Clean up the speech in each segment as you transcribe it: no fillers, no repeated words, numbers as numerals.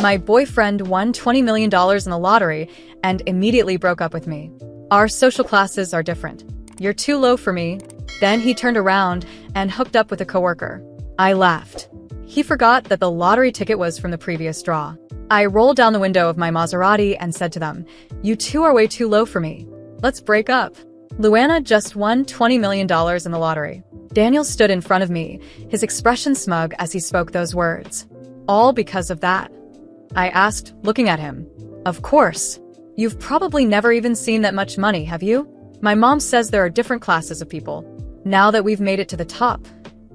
My boyfriend won $20 million in the lottery and immediately broke up with me. Our social classes are different. You're too low for me. Then he turned around and hooked up with a coworker. I laughed. He forgot that the lottery ticket was from the previous draw. I rolled down the window of my Maserati and said to them, "You two are way too low for me. Let's break up." Luana just won $20 million in the lottery. Daniel stood in front of me, his expression smug as he spoke those words. All because of that? I asked, looking at him. Of course. You've probably never even seen that much money, have you? My mom says there are different classes of people. Now that we've made it to the top,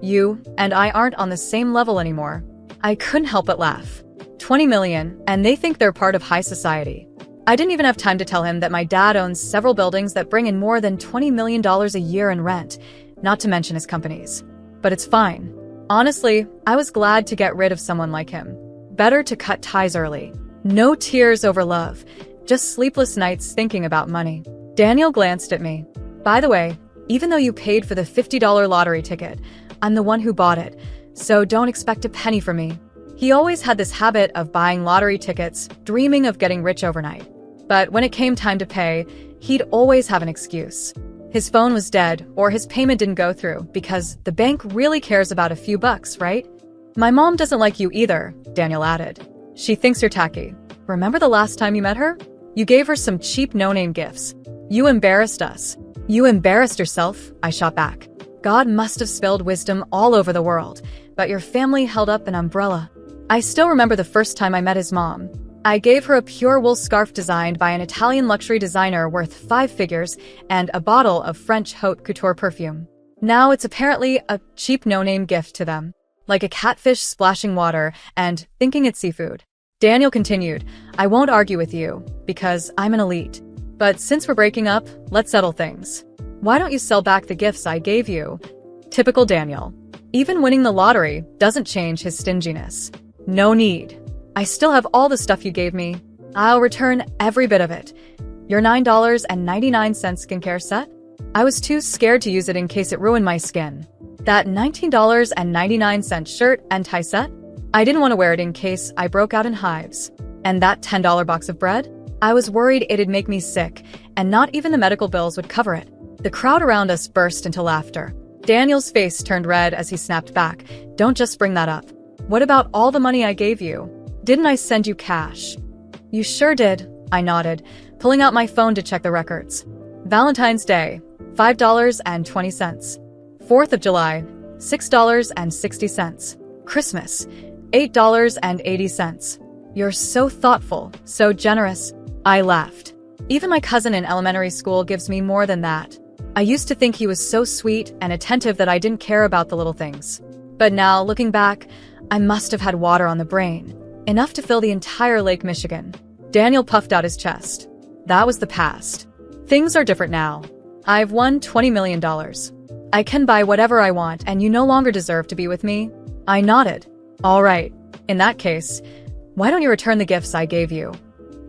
you and I aren't on the same level anymore. I couldn't help but laugh. 20 million, and they think they're part of high society. I didn't even have time to tell him that my dad owns several buildings that bring in more than $20 million a year in rent, not to mention his companies. But it's fine. Honestly, I was glad to get rid of someone like him. Better to cut ties early. No tears over love, just sleepless nights thinking about money. Daniel glanced at me. By the way, even though you paid for the $50 lottery ticket, I'm the one who bought it, so don't expect a penny from me. He always had this habit of buying lottery tickets, dreaming of getting rich overnight. But when it came time to pay, he'd always have an excuse. His phone was dead, or his payment didn't go through, because the bank really cares about a few bucks, right? My mom doesn't like you either, Daniel added. She thinks you're tacky. Remember the last time you met her? You gave her some cheap no-name gifts. You embarrassed us. You embarrassed yourself, I shot back. God must have spilled wisdom all over the world, but your family held up an umbrella. I still remember the first time I met his mom. I gave her a pure wool scarf designed by an Italian luxury designer worth 5 figures and a bottle of French haute couture perfume. Now it's apparently a cheap no-name gift to them, like a catfish splashing water and thinking it's seafood. Daniel continued, I won't argue with you, because I'm an elite. But since we're breaking up, let's settle things. Why don't you sell back the gifts I gave you? Typical Daniel. Even winning the lottery doesn't change his stinginess. No need. I still have all the stuff you gave me. I'll return every bit of it. Your $9.99 skincare set? I was too scared to use it in case it ruined my skin. That $19.99 shirt and tie set? I didn't want to wear it in case I broke out in hives. And that $10 box of bread? I was worried it'd make me sick, and not even the medical bills would cover it. The crowd around us burst into laughter. Daniel's face turned red as he snapped back. Don't just bring that up. What about all the money I gave you? Didn't I send you cash? You sure did, I nodded, pulling out my phone to check the records. Valentine's Day, $5.20. 4th of July, $6.60. Christmas, $8.80. You're so thoughtful, so generous. I laughed. Even my cousin in elementary school gives me more than that. I used to think he was so sweet and attentive that I didn't care about the little things. But now, looking back, I must have had water on the brain. Enough to fill the entire Lake Michigan. Daniel puffed out his chest. That was the past. Things are different now. I've won $20 million. I can buy whatever I want, and you no longer deserve to be with me. I nodded. All right. In that case, why don't you return the gifts I gave you?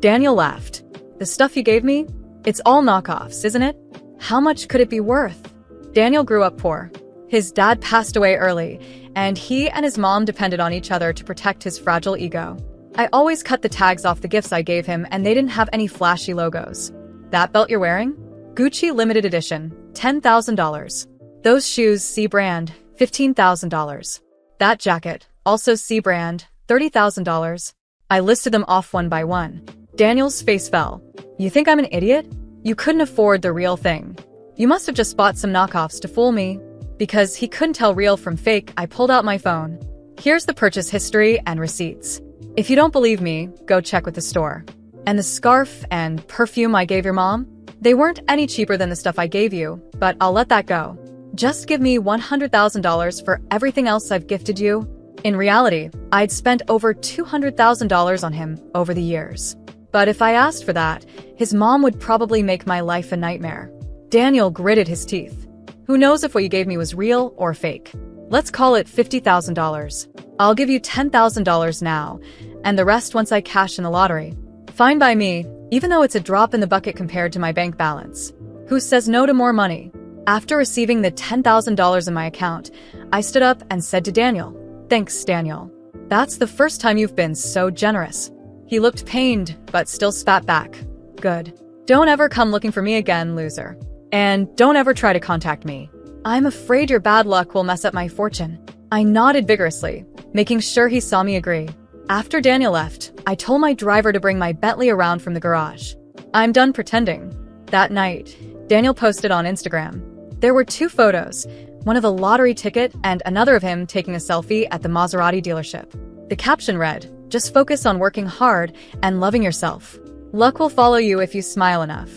Daniel laughed. The stuff you gave me? It's all knockoffs, isn't it? How much could it be worth? Daniel grew up poor. His dad passed away early, and he and his mom depended on each other to protect his fragile ego. I always cut the tags off the gifts I gave him, and they didn't have any flashy logos. That belt you're wearing? Gucci limited edition, $10,000. Those shoes, C brand, $15,000. That jacket, also C brand, $30,000. I listed them off one by one. Daniel's face fell. You think I'm an idiot? You couldn't afford the real thing. You must have just bought some knockoffs to fool me. Because he couldn't tell real from fake, I pulled out my phone. Here's the purchase history and receipts. If you don't believe me, go check with the store. And the scarf and perfume I gave your mom? They weren't any cheaper than the stuff I gave you, but I'll let that go. Just give me $100,000 for everything else I've gifted you. In reality, I'd spent over $200,000 on him over the years. But if I asked for that, his mom would probably make my life a nightmare. Daniel gritted his teeth. Who knows if what you gave me was real or fake? Let's call it $50,000. I'll give you $10,000 now, and the rest once I cash in the lottery. Fine by me, even though it's a drop in the bucket compared to my bank balance. Who says no to more money? After receiving the $10,000 in my account, I stood up and said to Daniel, Thanks, Daniel. That's the first time you've been so generous. He looked pained, but still spat back. Good. Don't ever come looking for me again, loser. And don't ever try to contact me. I'm afraid your bad luck will mess up my fortune. I nodded vigorously, making sure he saw me agree. After Daniel left, I told my driver to bring my Bentley around from the garage. I'm done pretending. That night, Daniel posted on Instagram. There were 2 photos, one of a lottery ticket and another of him taking a selfie at the Maserati dealership. The caption read, "Just focus on working hard and loving yourself. Luck will follow you if you smile enough."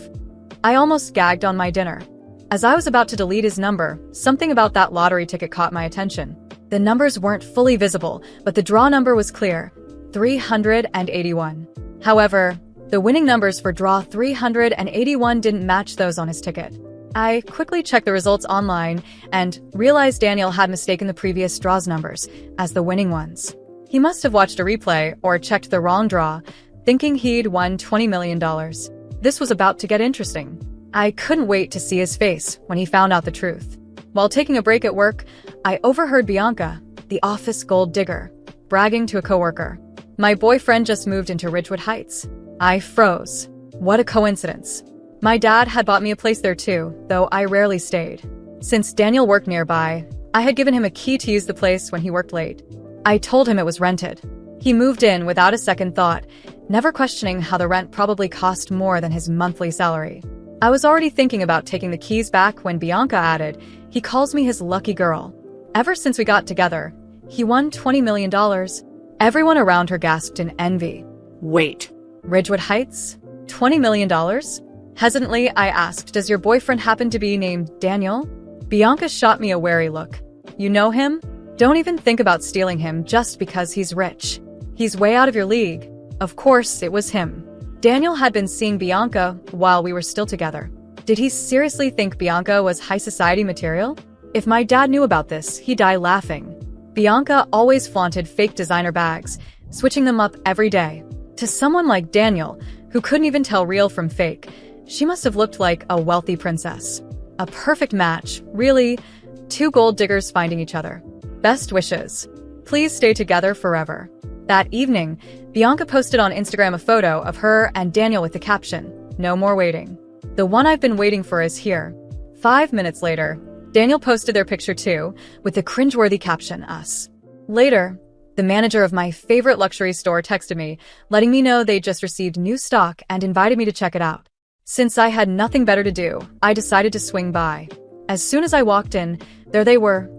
I almost gagged on my dinner. As I was about to delete his number, something about that lottery ticket caught my attention. The numbers weren't fully visible, but the draw number was clear, 381. However, the winning numbers for draw 381 didn't match those on his ticket. I quickly checked the results online and realized Daniel had mistaken the previous draw's numbers as the winning ones. He must have watched a replay or checked the wrong draw, thinking he'd won $20 million. This was about to get interesting. I couldn't wait to see his face when he found out the truth. While taking a break at work, I overheard Bianca, the office gold digger, bragging to a coworker. My boyfriend just moved into Ridgewood Heights. I froze. What a coincidence. My dad had bought me a place there too, though I rarely stayed. Since Daniel worked nearby, I had given him a key to use the place when he worked late. I told him it was rented. He moved in without a second thought, never questioning how the rent probably cost more than his monthly salary. I was already thinking about taking the keys back when Bianca added, "He calls me his lucky girl. Ever since we got together, he won $20 million. Everyone around her gasped in envy. Wait. Ridgewood Heights? $20 million? Hesitantly, I asked, "Does your boyfriend happen to be named Daniel?" Bianca shot me a wary look. "You know him? Don't even think about stealing him just because he's rich. He's way out of your league." Of course, it was him. Daniel had been seeing Bianca while we were still together. Did he seriously think Bianca was high society material? If my dad knew about this, he'd die laughing. Bianca always flaunted fake designer bags, switching them up every day. To someone like Daniel, who couldn't even tell real from fake, she must have looked like a wealthy princess. A perfect match, really. 2 gold diggers finding each other. Best wishes. Please stay together forever. That evening, Bianca posted on Instagram a photo of her and Daniel with the caption, "No more waiting. The one I've been waiting for is here." 5 minutes later, Daniel posted their picture too, with the cringeworthy caption, "Us." Later, the manager of my favorite luxury store texted me, letting me know they just received new stock and invited me to check it out. Since I had nothing better to do, I decided to swing by. As soon as I walked in, there they were,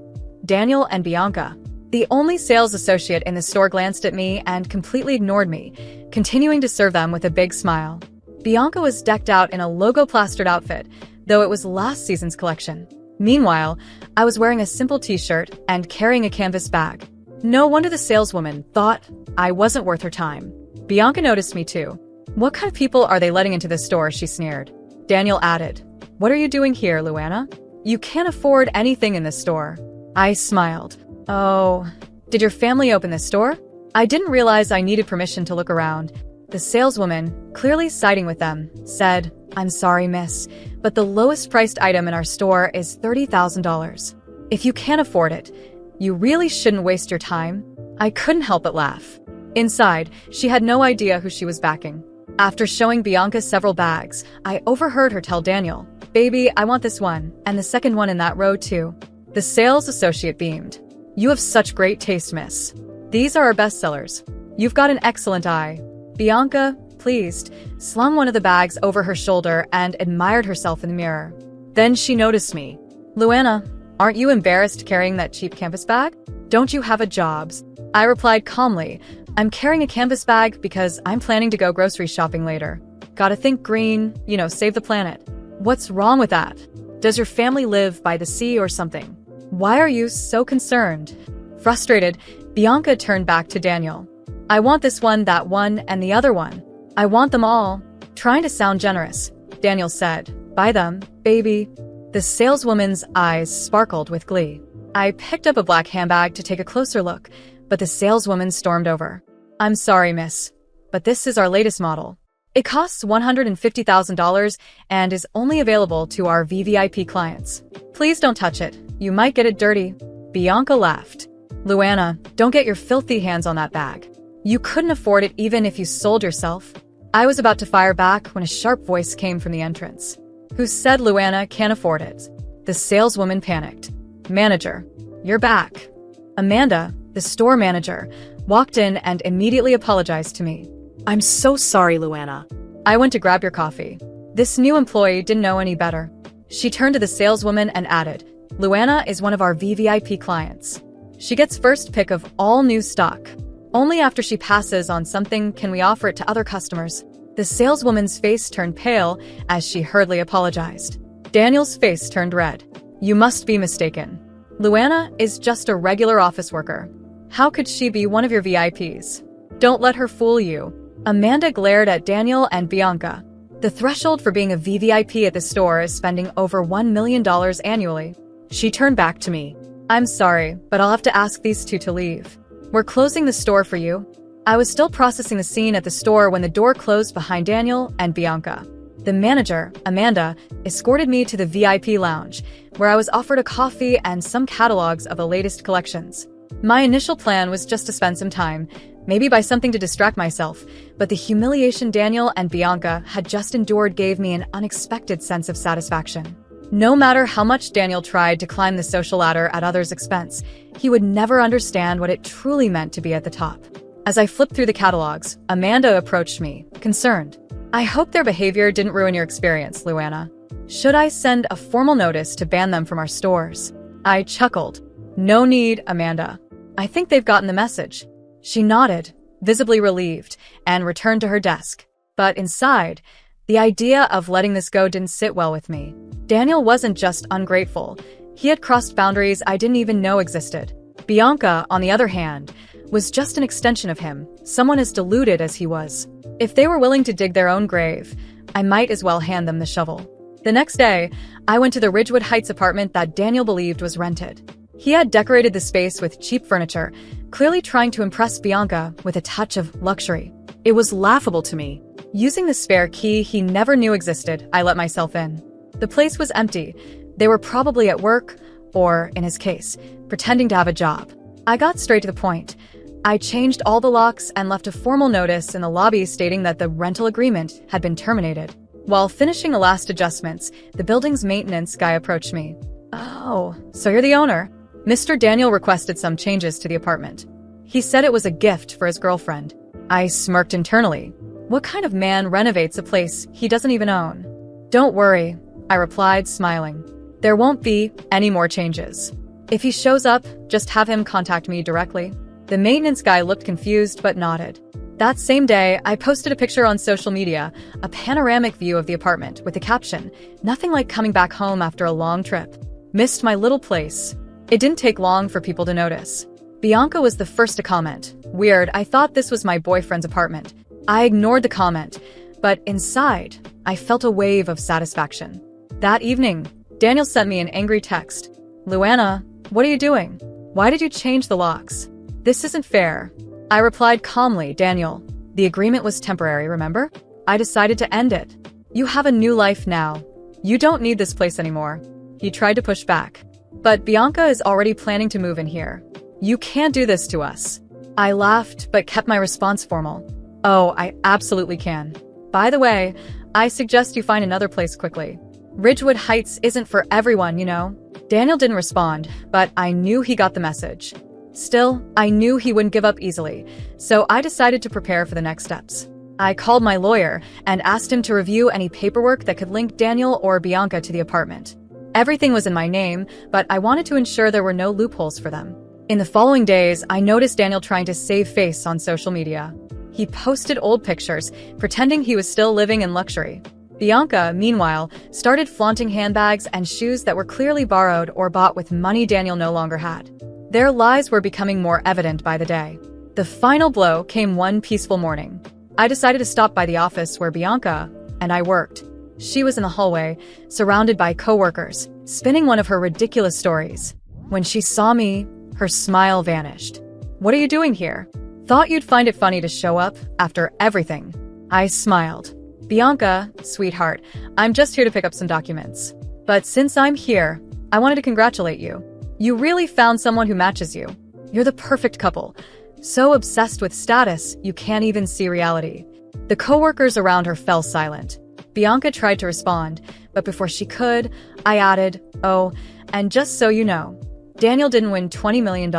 Daniel and Bianca. The only sales associate in the store glanced at me and completely ignored me, continuing to serve them with a big smile. Bianca was decked out in a logo-plastered outfit, though it was last season's collection. Meanwhile, I was wearing a simple t-shirt and carrying a canvas bag. No wonder the saleswoman thought I wasn't worth her time. Bianca noticed me too. "What kind of people are they letting into this store?" she sneered. Daniel added, "What are you doing here, Luana? You can't afford anything in this store." I smiled. "Oh, did your family open this store?" I didn't realize I needed permission to look around. The saleswoman, clearly siding with them, said, "I'm sorry, miss, but the lowest priced item in our store is $30,000. If you can't afford it, you really shouldn't waste your time." I couldn't help but laugh. Inside, she had no idea who she was backing. After showing Bianca several bags, I overheard her tell Daniel, "Baby, I want this one, and the second one in that row too." The sales associate beamed. "You have such great taste, miss. These are our best sellers. You've got an excellent eye." Bianca, pleased, slung one of the bags over her shoulder and admired herself in the mirror. Then she noticed me. "Luana, aren't you embarrassed carrying that cheap canvas bag? Don't you have a job?" I replied calmly, "I'm carrying a canvas bag because I'm planning to go grocery shopping later. Gotta think green, save the planet." "What's wrong with that? Does your family live by the sea or something? Why are you so concerned?" Frustrated, Bianca turned back to Daniel. "I want this one, that one, and the other one. I want them all." Trying to sound generous, Daniel said, "Buy them, baby." The saleswoman's eyes sparkled with glee. I picked up a black handbag to take a closer look, but the saleswoman stormed over. "I'm sorry, miss, but this is our latest model. It costs $150,000 and is only available to our VVIP clients. Please don't touch it. You might get it dirty." Bianca laughed. Luana, don't get your filthy hands on that bag. You couldn't afford it even if you sold yourself. I was about to fire back when a sharp voice came from the entrance. Who said Luana can't afford it? The saleswoman panicked. Manager, you're back. Amanda, the store manager, walked in and immediately apologized to me. I'm so sorry, Luana. I went to grab your coffee. This new employee didn't know any better. She turned to the saleswoman and added, Luana is one of our VVIP clients. She gets first pick of all new stock. Only after she passes on something can we offer it to other customers. The saleswoman's face turned pale as she hurriedly apologized. Daniel's face turned red. You must be mistaken. Luana is just a regular office worker. How could she be one of your VIPs? Don't let her fool you. Amanda glared at Daniel and Bianca. The threshold for being a VVIP at the store is spending over $1 million annually. She turned back to me. I'm sorry, but I'll have to ask these two to leave. We're closing the store for you. I was still processing the scene at the store when the door closed behind Daniel and Bianca. The manager, Amanda, escorted me to the VIP lounge, where I was offered a coffee and some catalogs of the latest collections. My initial plan was just to spend some time, maybe buy something to distract myself, but the humiliation Daniel and Bianca had just endured gave me an unexpected sense of satisfaction. No matter how much Daniel tried to climb the social ladder at others' expense, he would never understand what it truly meant to be at the top. As I flipped through the catalogs, Amanda approached me, concerned. I hope their behavior didn't ruin your experience, Luana. Should I send a formal notice to ban them from our stores? I chuckled. No need, Amanda. I think they've gotten the message. She nodded, visibly relieved, and returned to her desk. But inside, the idea of letting this go didn't sit well with me. Daniel wasn't just ungrateful. He had crossed boundaries I didn't even know existed. Bianca, on the other hand, was just an extension of him, someone as deluded as he was. If they were willing to dig their own grave, I might as well hand them the shovel. The next day, I went to the Ridgewood Heights apartment that Daniel believed was rented. He had decorated the space with cheap furniture, clearly trying to impress Bianca with a touch of luxury. It was laughable to me. Using the spare key he never knew existed, I let myself in. The place was empty. They were probably at work, or, in his case, pretending to have a job. I got straight to the point. I changed all the locks and left a formal notice in the lobby stating that the rental agreement had been terminated. While finishing the last adjustments, the building's maintenance guy approached me. Oh, so you're the owner? Mr. Daniel requested some changes to the apartment. He said it was a gift for his girlfriend. I smirked internally. What kind of man renovates a place he doesn't even own? Don't worry, I replied, smiling. There won't be any more changes. If he shows up, just have him contact me directly. The maintenance guy looked confused but nodded. That same day, I posted a picture on social media, a panoramic view of the apartment with the caption, "Nothing like coming back home after a long trip. Missed my little place." It didn't take long for people to notice. Bianca was the first to comment. Weird, I thought this was my boyfriend's apartment. I ignored the comment, but inside, I felt a wave of satisfaction. That evening, Daniel sent me an angry text. Luana, what are you doing? Why did you change the locks? This isn't fair. I replied calmly, Daniel, the agreement was temporary, remember? I decided to end it. You have a new life now. You don't need this place anymore. He tried to push back. But Bianca is already planning to move in here. You can't do this to us. I laughed, but kept my response formal. Oh, I absolutely can. By the way, I suggest you find another place quickly. Ridgewood Heights isn't for everyone, you know? Daniel didn't respond, but I knew he got the message. Still, I knew he wouldn't give up easily, so I decided to prepare for the next steps. I called my lawyer and asked him to review any paperwork that could link Daniel or Bianca to the apartment. Everything was in my name, but I wanted to ensure there were no loopholes for them. In the following days, I noticed Daniel trying to save face on social media. He posted old pictures, pretending he was still living in luxury. Bianca, meanwhile, started flaunting handbags and shoes that were clearly borrowed or bought with money Daniel no longer had. Their lies were becoming more evident by the day. The final blow came one peaceful morning. I decided to stop by the office where Bianca and I worked. She was in the hallway, surrounded by coworkers, spinning one of her ridiculous stories. When she saw me, her smile vanished. What are you doing here? Thought you'd find it funny to show up after everything. I smiled. Bianca, sweetheart, I'm just here to pick up some documents. But since I'm here, I wanted to congratulate you. You really found someone who matches you. You're the perfect couple. So obsessed with status, you can't even see reality. The coworkers around her fell silent. Bianca tried to respond, but before she could, I added, "Oh, and just so you know, Daniel didn't win $20 million.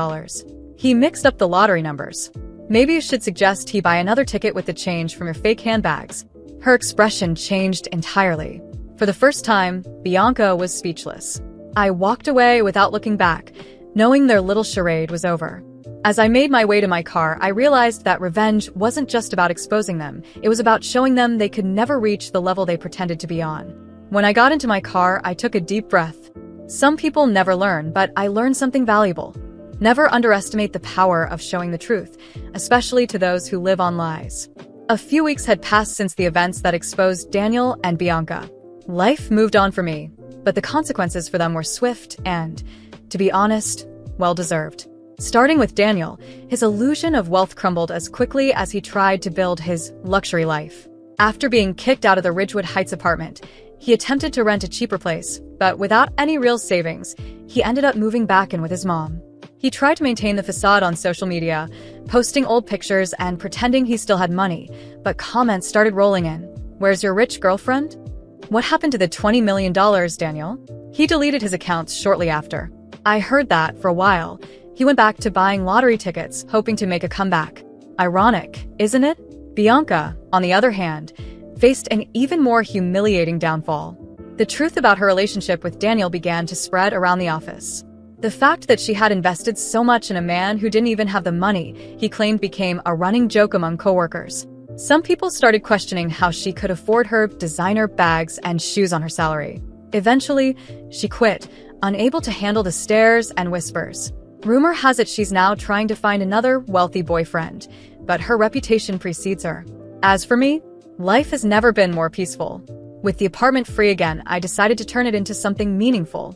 He mixed up the lottery numbers. Maybe you should suggest he buy another ticket with the change from your fake handbags." Her expression changed entirely. For the first time, Bianca was speechless. I walked away without looking back, knowing their little charade was over. As I made my way to my car, I realized that revenge wasn't just about exposing them. It was about showing them they could never reach the level they pretended to be on. When I got into my car, I took a deep breath. Some people never learn, but I learned something valuable. Never underestimate the power of showing the truth, especially to those who live on lies. A few weeks had passed since the events that exposed Daniel and Bianca. Life moved on for me, but the consequences for them were swift and, to be honest, well-deserved. Starting with Daniel, his illusion of wealth crumbled as quickly as he tried to build his luxury life. After being kicked out of the Ridgewood Heights apartment, he attempted to rent a cheaper place, but without any real savings, he ended up moving back in with his mom. He tried to maintain the facade on social media, posting old pictures and pretending he still had money, but comments started rolling in. "Where's your rich girlfriend? What happened to the $20 million, Daniel?" He deleted his accounts shortly after. I heard that for a while. He went back to buying lottery tickets, hoping to make a comeback. Ironic, isn't it? Bianca, on the other hand, faced an even more humiliating downfall. The truth about her relationship with Daniel began to spread around the office. The fact that she had invested so much in a man who didn't even have the money he claimed became a running joke among coworkers. Some people started questioning how she could afford her designer bags and shoes on her salary. Eventually, she quit, unable to handle the stares and whispers. Rumor has it she's now trying to find another wealthy boyfriend, but her reputation precedes her. As for me, life has never been more peaceful. With the apartment free again, I decided to turn it into something meaningful.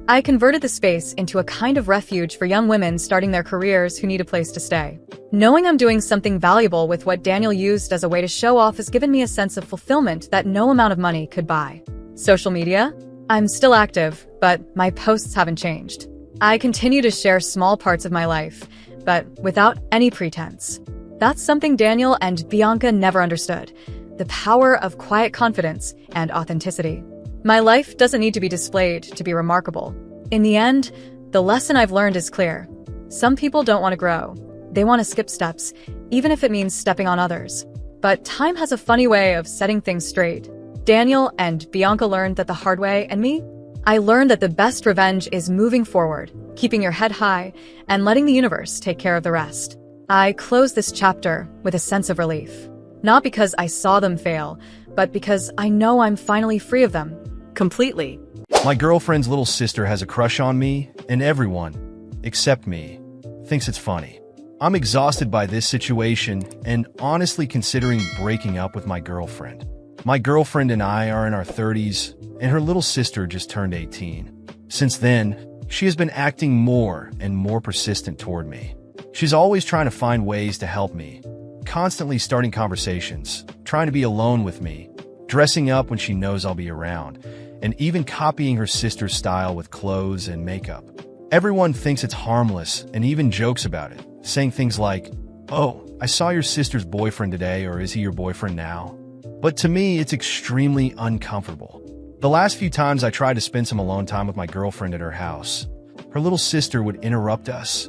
I converted the space into a kind of refuge for young women starting their careers who need a place to stay. Knowing I'm doing something valuable with what Daniel used as a way to show off has given me a sense of fulfillment that no amount of money could buy. Social media? I'm still active, but my posts haven't changed. I continue to share small parts of my life, but without any pretense. That's something Daniel and Bianca never understood: the power of quiet confidence and authenticity. My life doesn't need to be displayed to be remarkable. In the end, the lesson I've learned is clear. Some people don't want to grow. They want to skip steps, even if it means stepping on others. But time has a funny way of setting things straight. Daniel and Bianca learned that the hard way, and me? I learned that the best revenge is moving forward, keeping your head high, and letting the universe take care of the rest. I close this chapter with a sense of relief. Not because I saw them fail, but because I know I'm finally free of them. Completely. My girlfriend's little sister has a crush on me, and everyone, except me, thinks it's funny. I'm exhausted by this situation and honestly considering breaking up with my girlfriend. My girlfriend and I are in our 30s, and her little sister just turned 18. Since then, she has been acting more and more persistent toward me. She's always trying to find ways to help me, constantly starting conversations, trying to be alone with me, dressing up when she knows I'll be around, and even copying her sister's style with clothes and makeup. Everyone thinks it's harmless and even jokes about it, saying things like, "Oh, I saw your sister's boyfriend today," or "Is he your boyfriend now?" But to me, it's extremely uncomfortable. The last few times I tried to spend some alone time with my girlfriend at her house, her little sister would interrupt us,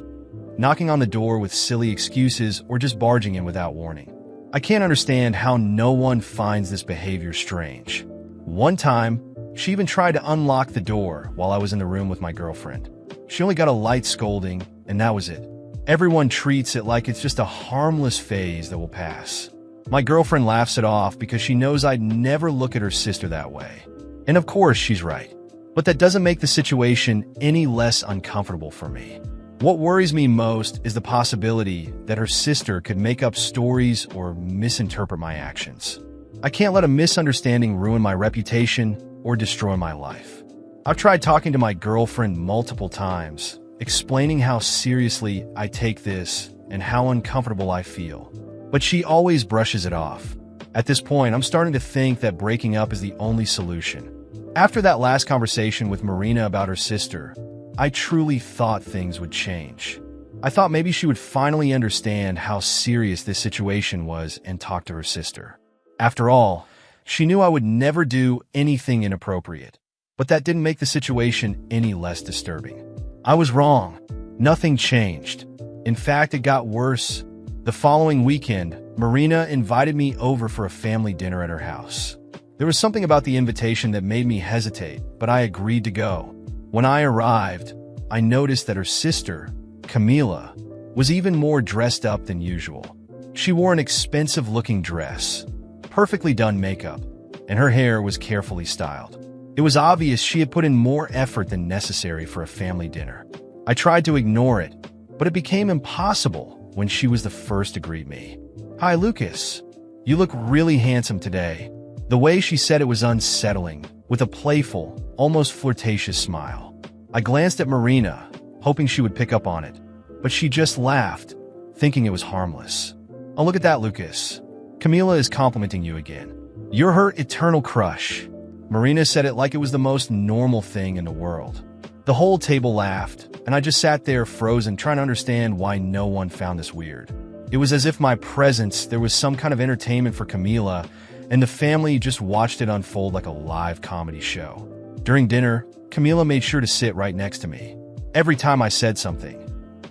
knocking on the door with silly excuses or just barging in without warning. I can't understand how no one finds this behavior strange. One time, she even tried to unlock the door while I was in the room with my girlfriend. She only got a light scolding, and that was it. Everyone treats it like it's just a harmless phase that will pass. My girlfriend laughs it off because she knows I'd never look at her sister that way. And of course, she's right. But that doesn't make the situation any less uncomfortable for me. What worries me most is the possibility that her sister could make up stories or misinterpret my actions. I can't let a misunderstanding ruin my reputation or destroy my life. I've tried talking to my girlfriend multiple times, explaining how seriously I take this and how uncomfortable I feel. But she always brushes it off. At this point, I'm starting to think that breaking up is the only solution. After that last conversation with Marina about her sister, I truly thought things would change. I thought maybe she would finally understand how serious this situation was and talk to her sister. After all, she knew I would never do anything inappropriate. But that didn't make the situation any less disturbing. I was wrong. Nothing changed. In fact, it got worse. The following weekend, Marina invited me over for a family dinner at her house. There was something about the invitation that made me hesitate, but I agreed to go. When I arrived, I noticed that her sister, Camila, was even more dressed up than usual. She wore an expensive-looking dress, perfectly done makeup, and her hair was carefully styled. It was obvious she had put in more effort than necessary for a family dinner. I tried to ignore it, but it became impossible when she was the first to greet me. "Hi, Lucas. You look really handsome today." The way she said it was unsettling, with a playful, almost flirtatious smile. I glanced at Marina, hoping she would pick up on it, but she just laughed, thinking it was harmless. "Oh, look at that, Lucas. Camila is complimenting you again. You're her eternal crush." Marina said it like it was the most normal thing in the world. The whole table laughed, and I just sat there frozen trying to understand why no one found this weird. It was as if my presence, there was some kind of entertainment for Camila, and the family just watched it unfold like a live comedy show. During dinner, Camila made sure to sit right next to me. Every time I said something,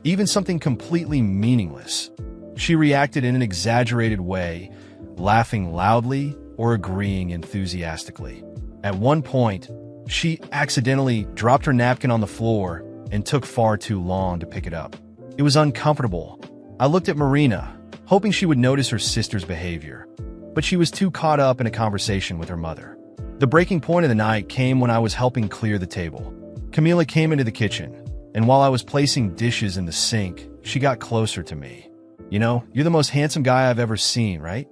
even something completely meaningless, she reacted in an exaggerated way, laughing loudly or agreeing enthusiastically. At one point, she accidentally dropped her napkin on the floor and took far too long to pick it up. It was uncomfortable. I looked at Marina, hoping she would notice her sister's behavior, but she was too caught up in a conversation with her mother. The breaking point of the night came when I was helping clear the table. Camila came into the kitchen, and while I was placing dishes in the sink, she got closer to me. "You know, you're the most handsome guy I've ever seen, right?"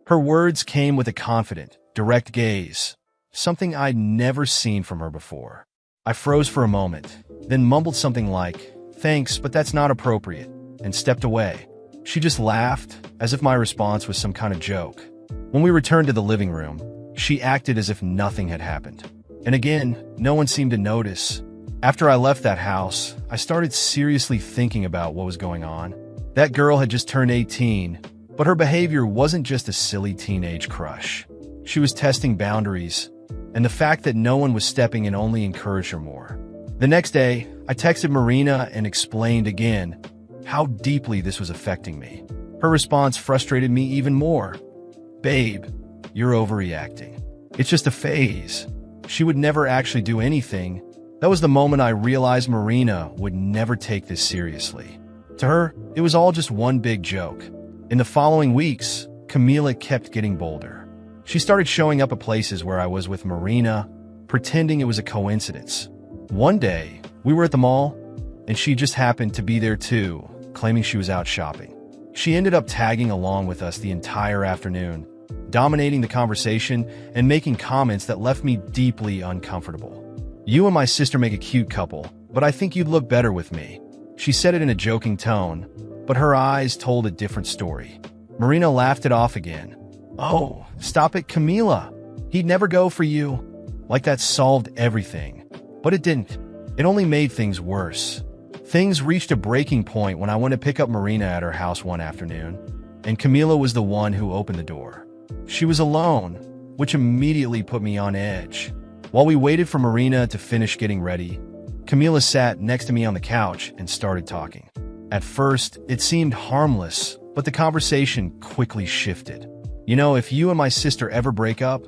Her words came with a confident, direct gaze, something I'd never seen from her before. I froze for a moment, then mumbled something like, "Thanks, but that's not appropriate," and stepped away. She just laughed, as if my response was some kind of joke. When we returned to the living room, she acted as if nothing had happened. And again, no one seemed to notice. After I left that house, I started seriously thinking about what was going on. That girl had just turned 18, but her behavior wasn't just a silly teenage crush. She was testing boundaries, and the fact that no one was stepping in only encouraged her more. The next day, I texted Marina and explained again how deeply this was affecting me. Her response frustrated me even more. "Babe, you're overreacting. It's just a phase. She would never actually do anything." That was the moment I realized Marina would never take this seriously. To her, it was all just one big joke. In the following weeks, Camila kept getting bolder. She started showing up at places where I was with Marina, pretending it was a coincidence. One day, we were at the mall, and she just happened to be there too, claiming she was out shopping. She ended up tagging along with us the entire afternoon, dominating the conversation and making comments that left me deeply uncomfortable. "You and my sister make a cute couple, but I think you'd look better with me." She said it in a joking tone, but her eyes told a different story. Marina laughed it off again. "Oh, stop it, Camila. He'd never go for you." Like that solved everything. But it didn't. It only made things worse. Things reached a breaking point when I went to pick up Marina at her house one afternoon, and Camila was the one who opened the door. She was alone, which immediately put me on edge. While we waited for Marina to finish getting ready, Camila sat next to me on the couch and started talking. At first, it seemed harmless, but the conversation quickly shifted. "You know, if you and my sister ever break up,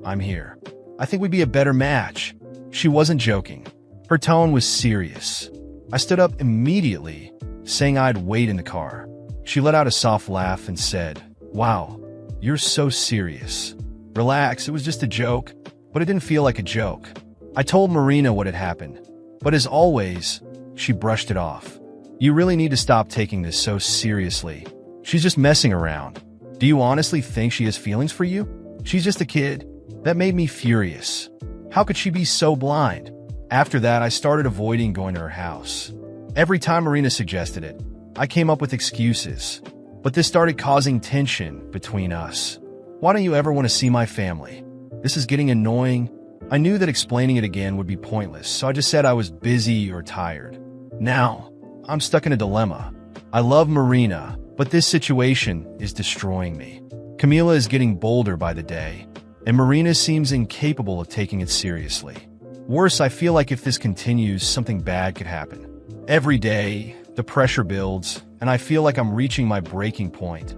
I'm here. I think we'd be a better match." She wasn't joking. Her tone was serious. I stood up immediately, saying I'd wait in the car. She let out a soft laugh and said, "Wow, you're so serious." "Relax, it was just a joke." But it didn't feel like a joke. I told Marina what had happened, but as always, she brushed it off. "You really need to stop taking this so seriously. She's just messing around. Do you honestly think she has feelings for you? She's just a kid." That made me furious. How could she be so blind? After that, I started avoiding going to her house. Every time Marina suggested it, I came up with excuses. But this started causing tension between us. "Why don't you ever want to see my family? This is getting annoying." I knew that explaining it again would be pointless, so I just said I was busy or tired. Now, I'm stuck in a dilemma. I love Marina, but this situation is destroying me. Camila is getting bolder by the day, and Marina seems incapable of taking it seriously. Worse, I feel like if this continues, something bad could happen. Every day, the pressure builds, and I feel like I'm reaching my breaking point.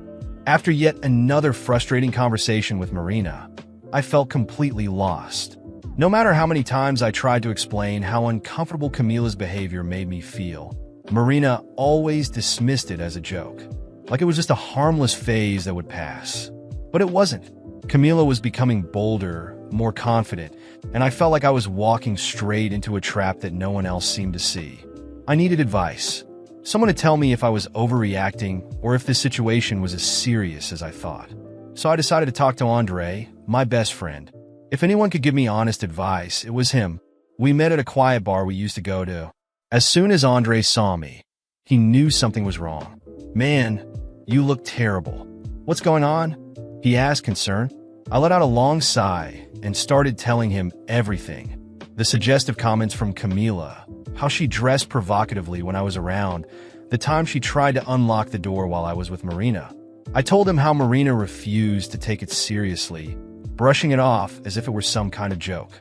After yet another frustrating conversation with Marina, I felt completely lost. No matter how many times I tried to explain how uncomfortable Camila's behavior made me feel, Marina always dismissed it as a joke, like it was just a harmless phase that would pass. But it wasn't. Camila was becoming bolder, more confident, and I felt like I was walking straight into a trap that no one else seemed to see. I needed advice. Someone to tell me if I was overreacting or if this situation was as serious as I thought. So I decided to talk to Andre, my best friend. If anyone could give me honest advice, it was him. We met at a quiet bar we used to go to. As soon as Andre saw me, he knew something was wrong. "Man, you look terrible. What's going on?" he asked, concerned. I let out a long sigh and started telling him everything. The suggestive comments from Camila, how she dressed provocatively when I was around, the time she tried to unlock the door while I was with Marina. I told him how Marina refused to take it seriously, brushing it off as if it were some kind of joke.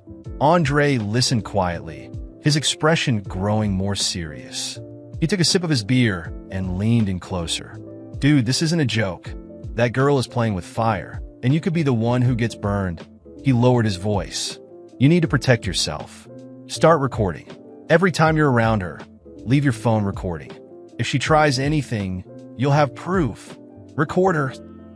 Andre listened quietly, his expression growing more serious. He took a sip of his beer and leaned in closer. "Dude, this isn't a joke. That girl is playing with fire, and you could be the one who gets burned." He lowered his voice. "You need to protect yourself. Start recording. Every time you're around her, leave your phone recording. If she tries anything, you'll have proof. Record her."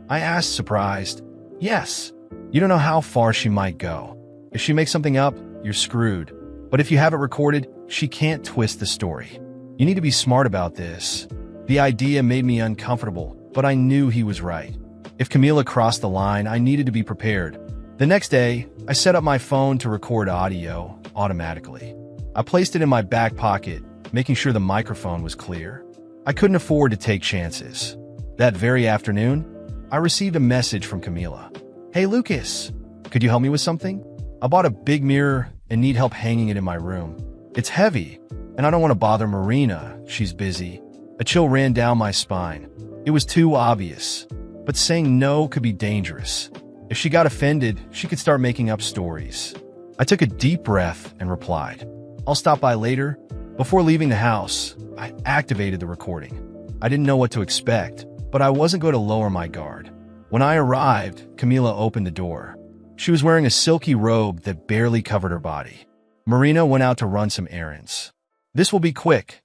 I asked, surprised. "Yes. You don't know how far she might go. If she makes something up, you're screwed. But if you have it recorded, she can't twist the story. You need to be smart about this." The idea made me uncomfortable, but I knew he was right. If Camila crossed the line, I needed to be prepared. The next day, I set up my phone to record audio automatically. I placed it in my back pocket, making sure the microphone was clear. I couldn't afford to take chances. That very afternoon, I received a message from Camila. "Hey Lucas, could you help me with something? I bought a big mirror and need help hanging it in my room. It's heavy, and I don't want to bother Marina. She's busy." A chill ran down my spine. It was too obvious, but saying no could be dangerous. If she got offended, she could start making up stories. I took a deep breath and replied, "I'll stop by later." Before leaving the house, I activated the recording. I didn't know what to expect, but I wasn't going to lower my guard. When I arrived, Camila opened the door. She was wearing a silky robe that barely covered her body. Marina went out to run some errands. "This will be quick,"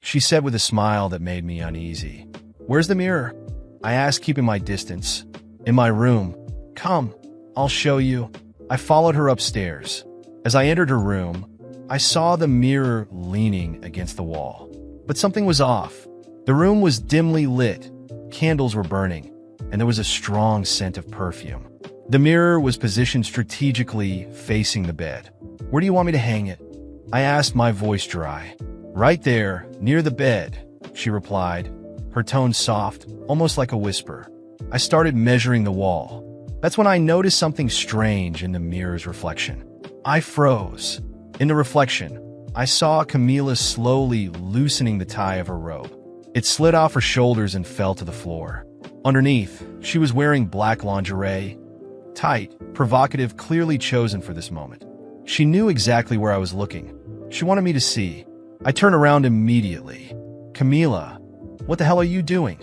she said with a smile that made me uneasy. "Where's the mirror?" I asked, keeping my distance. "In my room." "Come, I'll show you." I followed her upstairs. As I entered her room, I saw the mirror leaning against the wall. But something was off. The room was dimly lit, candles were burning, and there was a strong scent of perfume. The mirror was positioned strategically facing the bed. "Where do you want me to hang it?" I asked, my voice dry. "Right there, near the bed," she replied, her tone soft, almost like a whisper. I started measuring the wall. That's when I noticed something strange in the mirror's reflection. I froze. In the reflection, I saw Camila slowly loosening the tie of her robe. It slid off her shoulders and fell to the floor. Underneath, she was wearing black lingerie. Tight, provocative, clearly chosen for this moment. She knew exactly where I was looking. She wanted me to see. I turned around immediately. "Camila, what the hell are you doing?"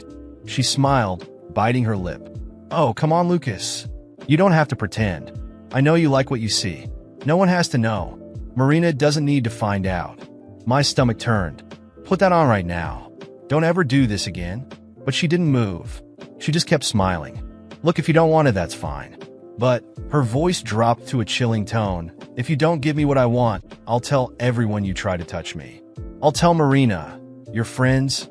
She smiled, biting her lip. "Oh, come on, Lucas. You don't have to pretend. I know you like what you see. No one has to know. Marina doesn't need to find out." My stomach turned. "Put that on right now. Don't ever do this again." But she didn't move. She just kept smiling. "Look, if you don't want it, that's fine." But her voice dropped to a chilling tone. "If you don't give me what I want, I'll tell everyone you try to touch me. I'll tell Marina, your friends,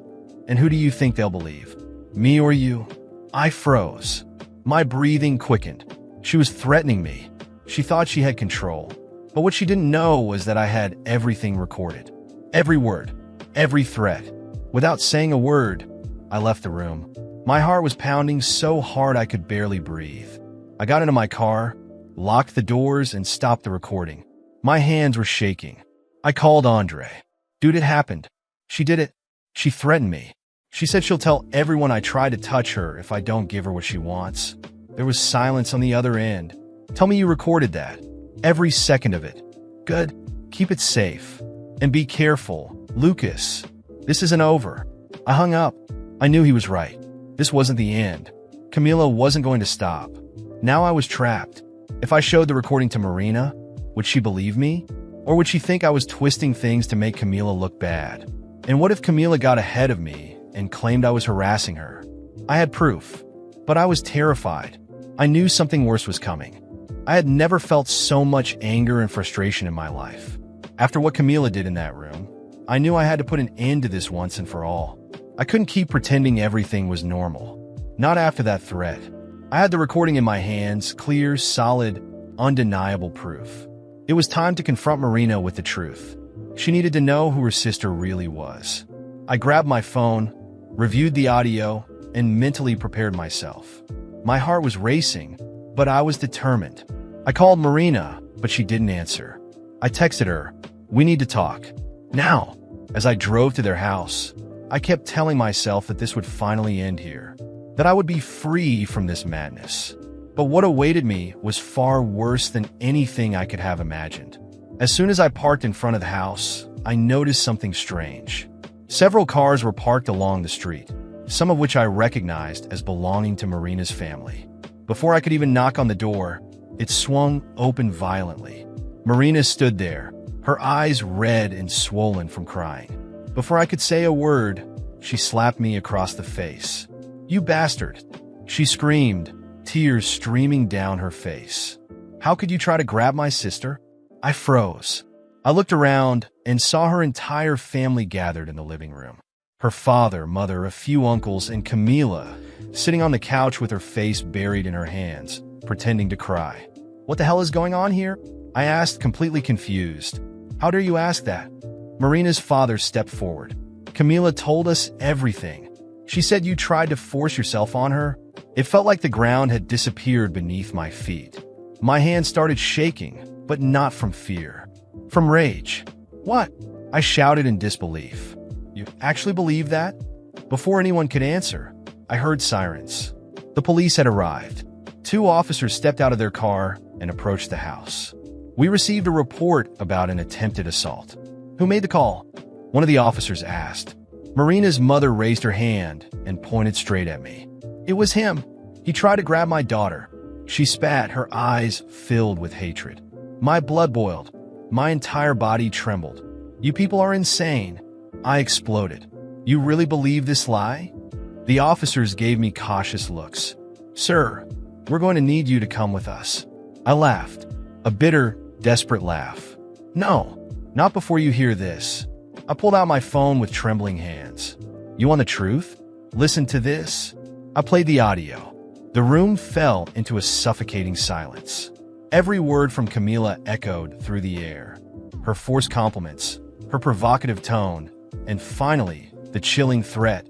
and who do you think they'll believe? Me or you?" I froze. My breathing quickened. She was threatening me. She thought she had control. But what she didn't know was that I had everything recorded. Every word. Every threat. Without saying a word, I left the room. My heart was pounding so hard I could barely breathe. I got into my car, locked the doors, and stopped the recording. My hands were shaking. I called Andre. "Dude, it happened. She did it. She threatened me. She said she'll tell everyone I try to touch her if I don't give her what she wants. There was silence on the other end. Tell me you recorded that. Every second of it. Good. Keep it safe. And be careful. Lucas, this isn't over. I hung up. I knew he was right. This wasn't the end. Camila wasn't going to stop. Now I was trapped. If I showed the recording to Marina, would she believe me? Or would she think I was twisting things to make Camila look bad? And what if Camila got ahead of me and claimed I was harassing her? I had proof, but I was terrified. I knew something worse was coming. I had never felt so much anger and frustration in my life. After what Camila did in that room, I knew I had to put an end to this once and for all. I couldn't keep pretending everything was normal. Not after that threat. I had the recording in my hands, clear, solid, undeniable proof. It was time to confront Marina with the truth. She needed to know who her sister really was. I grabbed my phone, reviewed the audio, and mentally prepared myself. My heart was racing, but I was determined. I called Marina, but she didn't answer. I texted her, "We need to talk. Now." As I drove to their house, I kept telling myself that this would finally end here, that I would be free from this madness. But what awaited me was far worse than anything I could have imagined. As soon as I parked in front of the house, I noticed something strange. Several cars were parked along the street, some of which I recognized as belonging to Marina's family. Before I could even knock on the door, it swung open violently. Marina stood there, her eyes red and swollen from crying. Before I could say a word, she slapped me across the face. "You bastard!" She screamed, tears streaming down her face. "How could you try to grab my sister?" I froze. I looked around and saw her entire family gathered in the living room. Her father, mother, a few uncles, and Camila sitting on the couch with her face buried in her hands, pretending to cry. "What the hell is going on here?" I asked, completely confused. "How dare you ask that?" Marina's father stepped forward. "Camila told us everything. She said you tried to force yourself on her." It felt like the ground had disappeared beneath my feet. My hands started shaking, but not from fear. From rage. "What?" I shouted in disbelief. "You actually believe that?" Before anyone could answer, I heard sirens. The police had arrived. 2 officers stepped out of their car and approached the house. "We received a report about an attempted assault." "Who made the call?" one of the officers asked. Marina's mother raised her hand and pointed straight at me. "It was him. He tried to grab my daughter." She spat, her eyes filled with hatred. My blood boiled. My entire body trembled. "You people are insane." I exploded. "You really believe this lie?" The officers gave me cautious looks. "Sir, we're going to need you to come with us." I laughed. A bitter, desperate laugh. "No, not before you hear this." I pulled out my phone with trembling hands. "You want the truth? Listen to this." I played the audio. The room fell into a suffocating silence. Every word from Camila echoed through the air. Her forced compliments, her provocative tone, and finally, the chilling threat.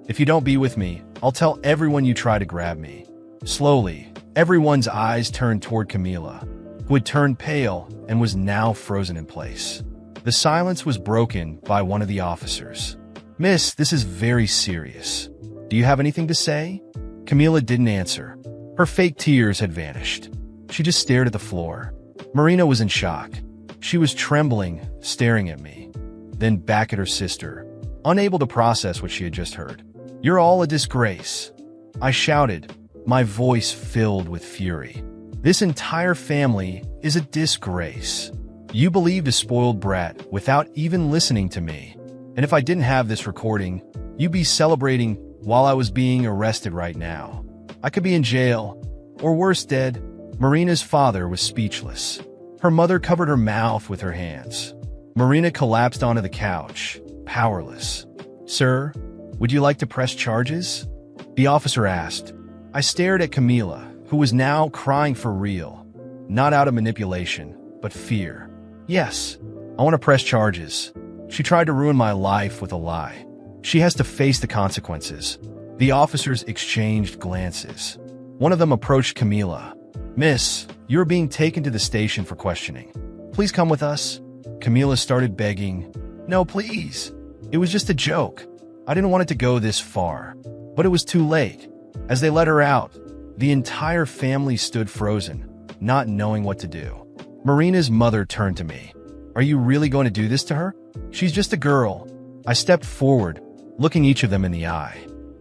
"If you don't be with me, I'll tell everyone you try to grab me." Slowly, everyone's eyes turned toward Camila, who had turned pale and was now frozen in place. The silence was broken by one of the officers. "Miss, this is very serious. Do you have anything to say?" Camila didn't answer. Her fake tears had vanished. She just stared at the floor. Marina was in shock. She was trembling, staring at me, then back at her sister, unable to process what she had just heard. "You're all a disgrace," I shouted, my voice filled with fury. "This entire family is a disgrace. You believed a spoiled brat without even listening to me. And if I didn't have this recording, you'd be celebrating while I was being arrested right now. I could be in jail, or worse, dead." Marina's father was speechless. Her mother covered her mouth with her hands. Marina collapsed onto the couch, powerless. "Sir, would you like to press charges?" the officer asked. I stared at Camila, who was now crying for real, not out of manipulation, but fear. "Yes, I want to press charges. She tried to ruin my life with a lie. She has to face the consequences." The officers exchanged glances. One of them approached Camila. "Miss, you're being taken to the station for questioning. Please come with us." Camila started begging. "No, please. It was just a joke." I didn't want it to go this far, but it was too late. As they let her out, the entire family stood frozen, not knowing what to do. Marina's mother turned to me. Are you really going to do this to her? She's just a girl. I stepped forward, looking each of them in the eye.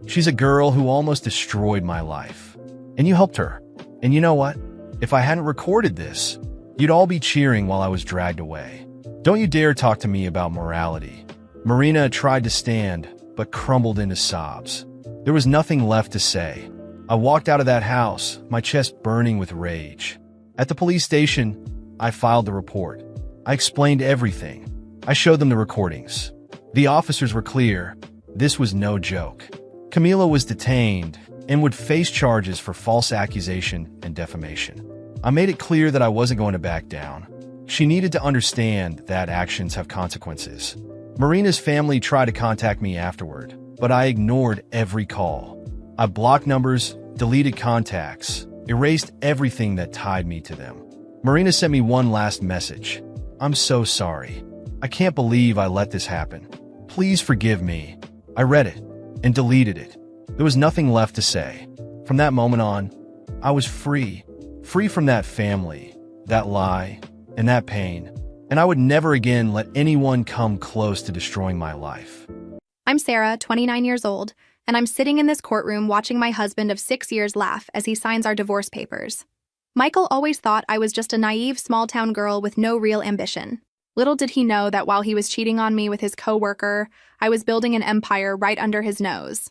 She's a girl who almost destroyed my life. And you helped her. And you know what? If I hadn't recorded this, you'd all be cheering while I was dragged away. Don't you dare talk to me about morality. Marina tried to stand, but crumbled into sobs. There was nothing left to say. I walked out of that house, my chest burning with rage. At the police station, I filed the report. I explained everything. I showed them the recordings. The officers were clear. This was no joke. Camila was detained and would face charges for false accusation and defamation. I made it clear that I wasn't going to back down. She needed to understand that actions have consequences. Marina's family tried to contact me afterward, but I ignored every call. I blocked numbers, deleted contacts, erased everything that tied me to them. Marina sent me one last message. I'm so sorry. I can't believe I let this happen. Please forgive me. I read it and deleted it. There was nothing left to say. From that moment on, I was free. Free from that family, that lie, and that pain. And I would never again let anyone come close to destroying my life. I'm Sarah, 29 years old, and I'm sitting in this courtroom watching my husband of 6 years laugh as he signs our divorce papers. Michael always thought I was just a naive small-town girl with no real ambition. Little did he know that while he was cheating on me with his co-worker, I was building an empire right under his nose.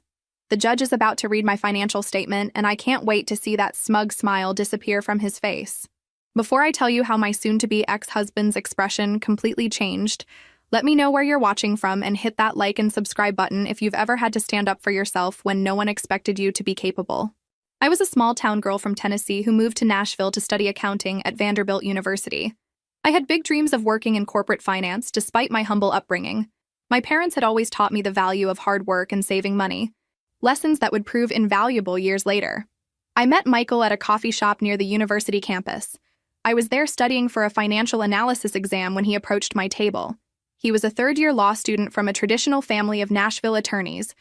The judge is about to read my financial statement, and I can't wait to see that smug smile disappear from his face. Before I tell you how my soon-to-be ex-husband's expression completely changed, let me know where you're watching from and hit that like and subscribe button if you've ever had to stand up for yourself when no one expected you to be capable. I was a small-town girl from Tennessee who moved to Nashville to study accounting at Vanderbilt University. I had big dreams of working in corporate finance despite my humble upbringing. My parents had always taught me the value of hard work and saving money, lessons that would prove invaluable years later. I met Michael at a coffee shop near the university campus. I was there studying for a financial analysis exam when he approached my table. He was a third-year law student from a traditional family of Nashville attorneys,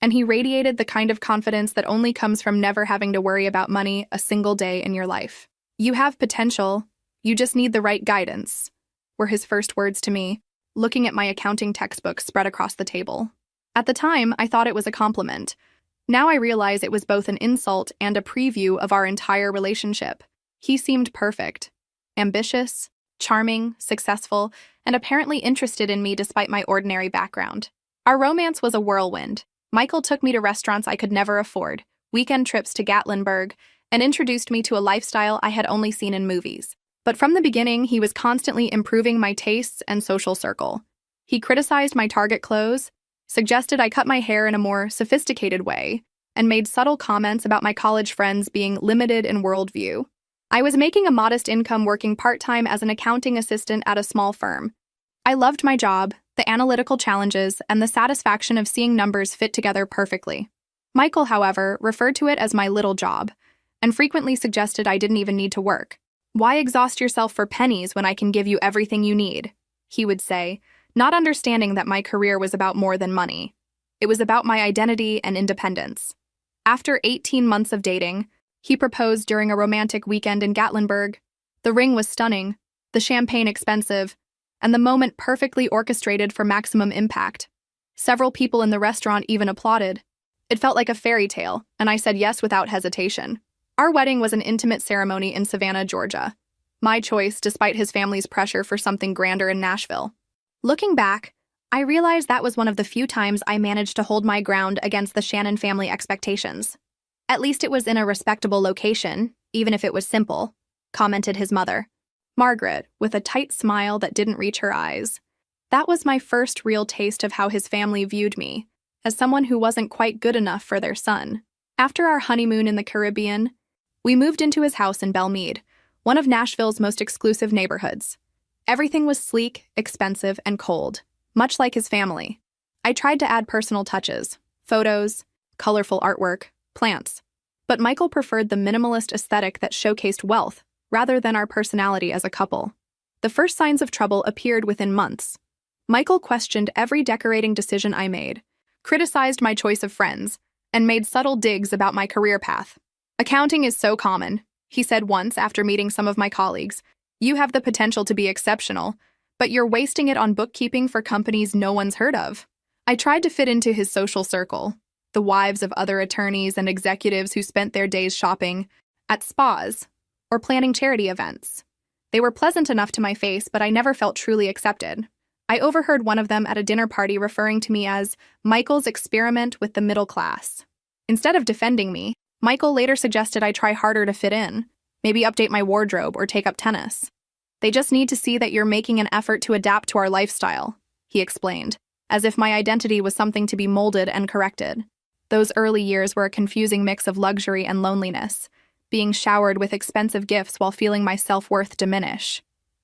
and he radiated the kind of confidence that only comes from never having to worry about money a single day in your life. "You have potential. You just need the right guidance," were his first words to me, looking at my accounting textbook spread across the table. At the time, I thought it was a compliment. Now I realize it was both an insult and a preview of our entire relationship. He seemed perfect, ambitious, charming, successful, and apparently interested in me despite my ordinary background. Our romance was a whirlwind. Michael took me to restaurants I could never afford, weekend trips to Gatlinburg, and introduced me to a lifestyle I had only seen in movies. But from the beginning, he was constantly improving my tastes and social circle. He criticized my Target clothes, suggested I cut my hair in a more sophisticated way, and made subtle comments about my college friends being limited in worldview. I was making a modest income working part-time as an accounting assistant at a small firm. I loved my job, the analytical challenges, and the satisfaction of seeing numbers fit together perfectly. Michael, however, referred to it as my little job, and frequently suggested I didn't even need to work. "Why exhaust yourself for pennies when I can give you everything you need?" he would say, not understanding that my career was about more than money. It was about my identity and independence. After 18 months of dating, he proposed during a romantic weekend in Gatlinburg. The ring was stunning, the champagne expensive, and the moment perfectly orchestrated for maximum impact. Several people in the restaurant even applauded. It felt like a fairy tale, and I said yes without hesitation. Our wedding was an intimate ceremony in Savannah, Georgia. My choice, despite his family's pressure for something grander in Nashville. Looking back, I realized that was one of the few times I managed to hold my ground against the Shannon family expectations. "At least it was in a respectable location, even if it was simple," commented his mother, Margaret, with a tight smile that didn't reach her eyes. That was my first real taste of how his family viewed me, as someone who wasn't quite good enough for their son. After our honeymoon in the Caribbean, we moved into his house in Belmead, one of Nashville's most exclusive neighborhoods. Everything was sleek, expensive, and cold, much like his family. I tried to add personal touches, photos, colorful artwork, plants. But Michael preferred the minimalist aesthetic that showcased wealth, rather than our personality as a couple. The first signs of trouble appeared within months. Michael questioned every decorating decision I made, criticized my choice of friends, and made subtle digs about my career path. "Accounting is so common," he said once after meeting some of my colleagues. "You have the potential to be exceptional, but you're wasting it on bookkeeping for companies no one's heard of." I tried to fit into his social circle, the wives of other attorneys and executives who spent their days shopping, at spas, or planning charity events. They were pleasant enough to my face, but I never felt truly accepted. I overheard one of them at a dinner party referring to me as Michael's experiment with the middle class. Instead of defending me, Michael later suggested I try harder to fit in, maybe update my wardrobe or take up tennis. "They just need to see that you're making an effort to adapt to our lifestyle," he explained, as if my identity was something to be molded and corrected. Those early years were a confusing mix of luxury and loneliness, being showered with expensive gifts while feeling my self-worth diminish.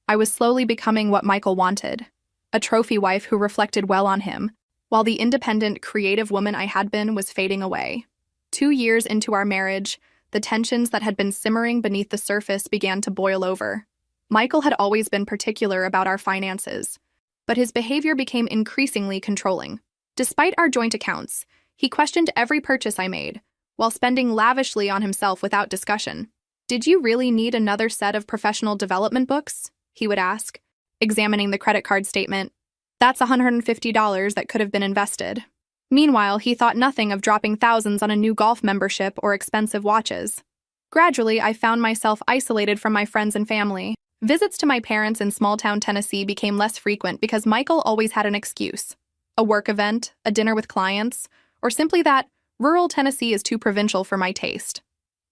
I was slowly becoming what Michael wanted, a trophy wife who reflected well on him, while the independent, creative woman I had been was fading away. 2 years into our marriage, the tensions that had been simmering beneath the surface began to boil over. Michael had always been particular about our finances, but his behavior became increasingly controlling. Despite our joint accounts, he questioned every purchase I made, while spending lavishly on himself without discussion. "Did you really need another set of professional development books?" he would ask, examining the credit card statement. "That's $150 that could have been invested." Meanwhile, he thought nothing of dropping thousands on a new golf membership or expensive watches. Gradually, I found myself isolated from my friends and family. Visits to my parents in small-town Tennessee became less frequent because Michael always had an excuse: a work event, a dinner with clients, or simply that rural Tennessee is too provincial for my taste.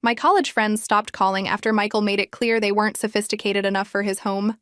My college friends stopped calling after Michael made it clear they weren't sophisticated enough for his home.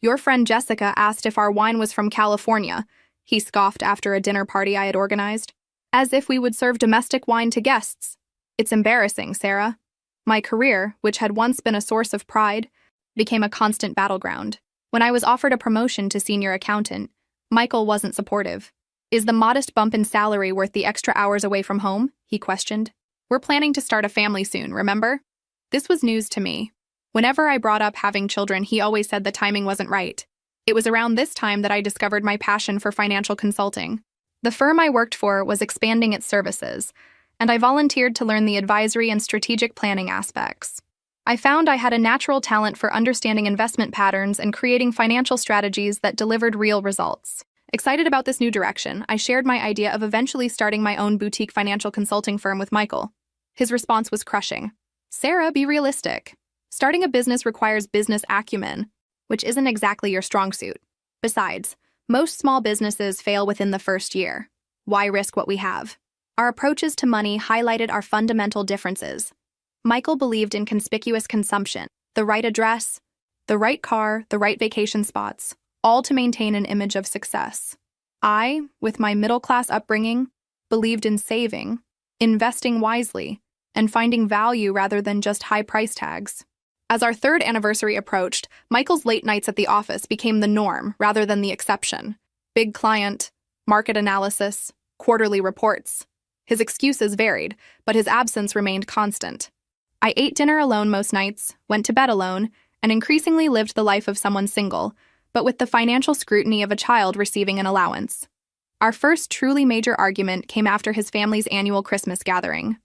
"Your friend Jessica asked if our wine was from California," he scoffed after a dinner party I had organized. "As if we would serve domestic wine to guests. It's embarrassing, Sarah." My career, which had once been a source of pride, became a constant battleground. When I was offered a promotion to senior accountant, Michael wasn't supportive. "Is the modest bump in salary worth the extra hours away from home?" he questioned. "We're planning to start a family soon, remember?" This was news to me. Whenever I brought up having children, he always said the timing wasn't right. It was around this time that I discovered my passion for financial consulting. The firm I worked for was expanding its services, and I volunteered to learn the advisory and strategic planning aspects. I found I had a natural talent for understanding investment patterns and creating financial strategies that delivered real results. Excited about this new direction, I shared my idea of eventually starting my own boutique financial consulting firm with Michael. His response was crushing. "Sarah, be realistic. Starting a business requires business acumen, which isn't exactly your strong suit. Besides, most small businesses fail within the first year. Why risk what we have?" Our approaches to money highlighted our fundamental differences. Michael believed in conspicuous consumption, the right address, the right car, the right vacation spots, all to maintain an image of success. I, with my middle-class upbringing, believed in saving, investing wisely, and finding value rather than just high price tags. As our 3rd anniversary approached, Michael's late nights at the office became the norm rather than the exception. Big client, market analysis, quarterly reports. His excuses varied, but his absence remained constant. I ate dinner alone most nights, went to bed alone, and increasingly lived the life of someone single, but with the financial scrutiny of a child receiving an allowance. Our first truly major argument came after his family's annual Christmas gathering.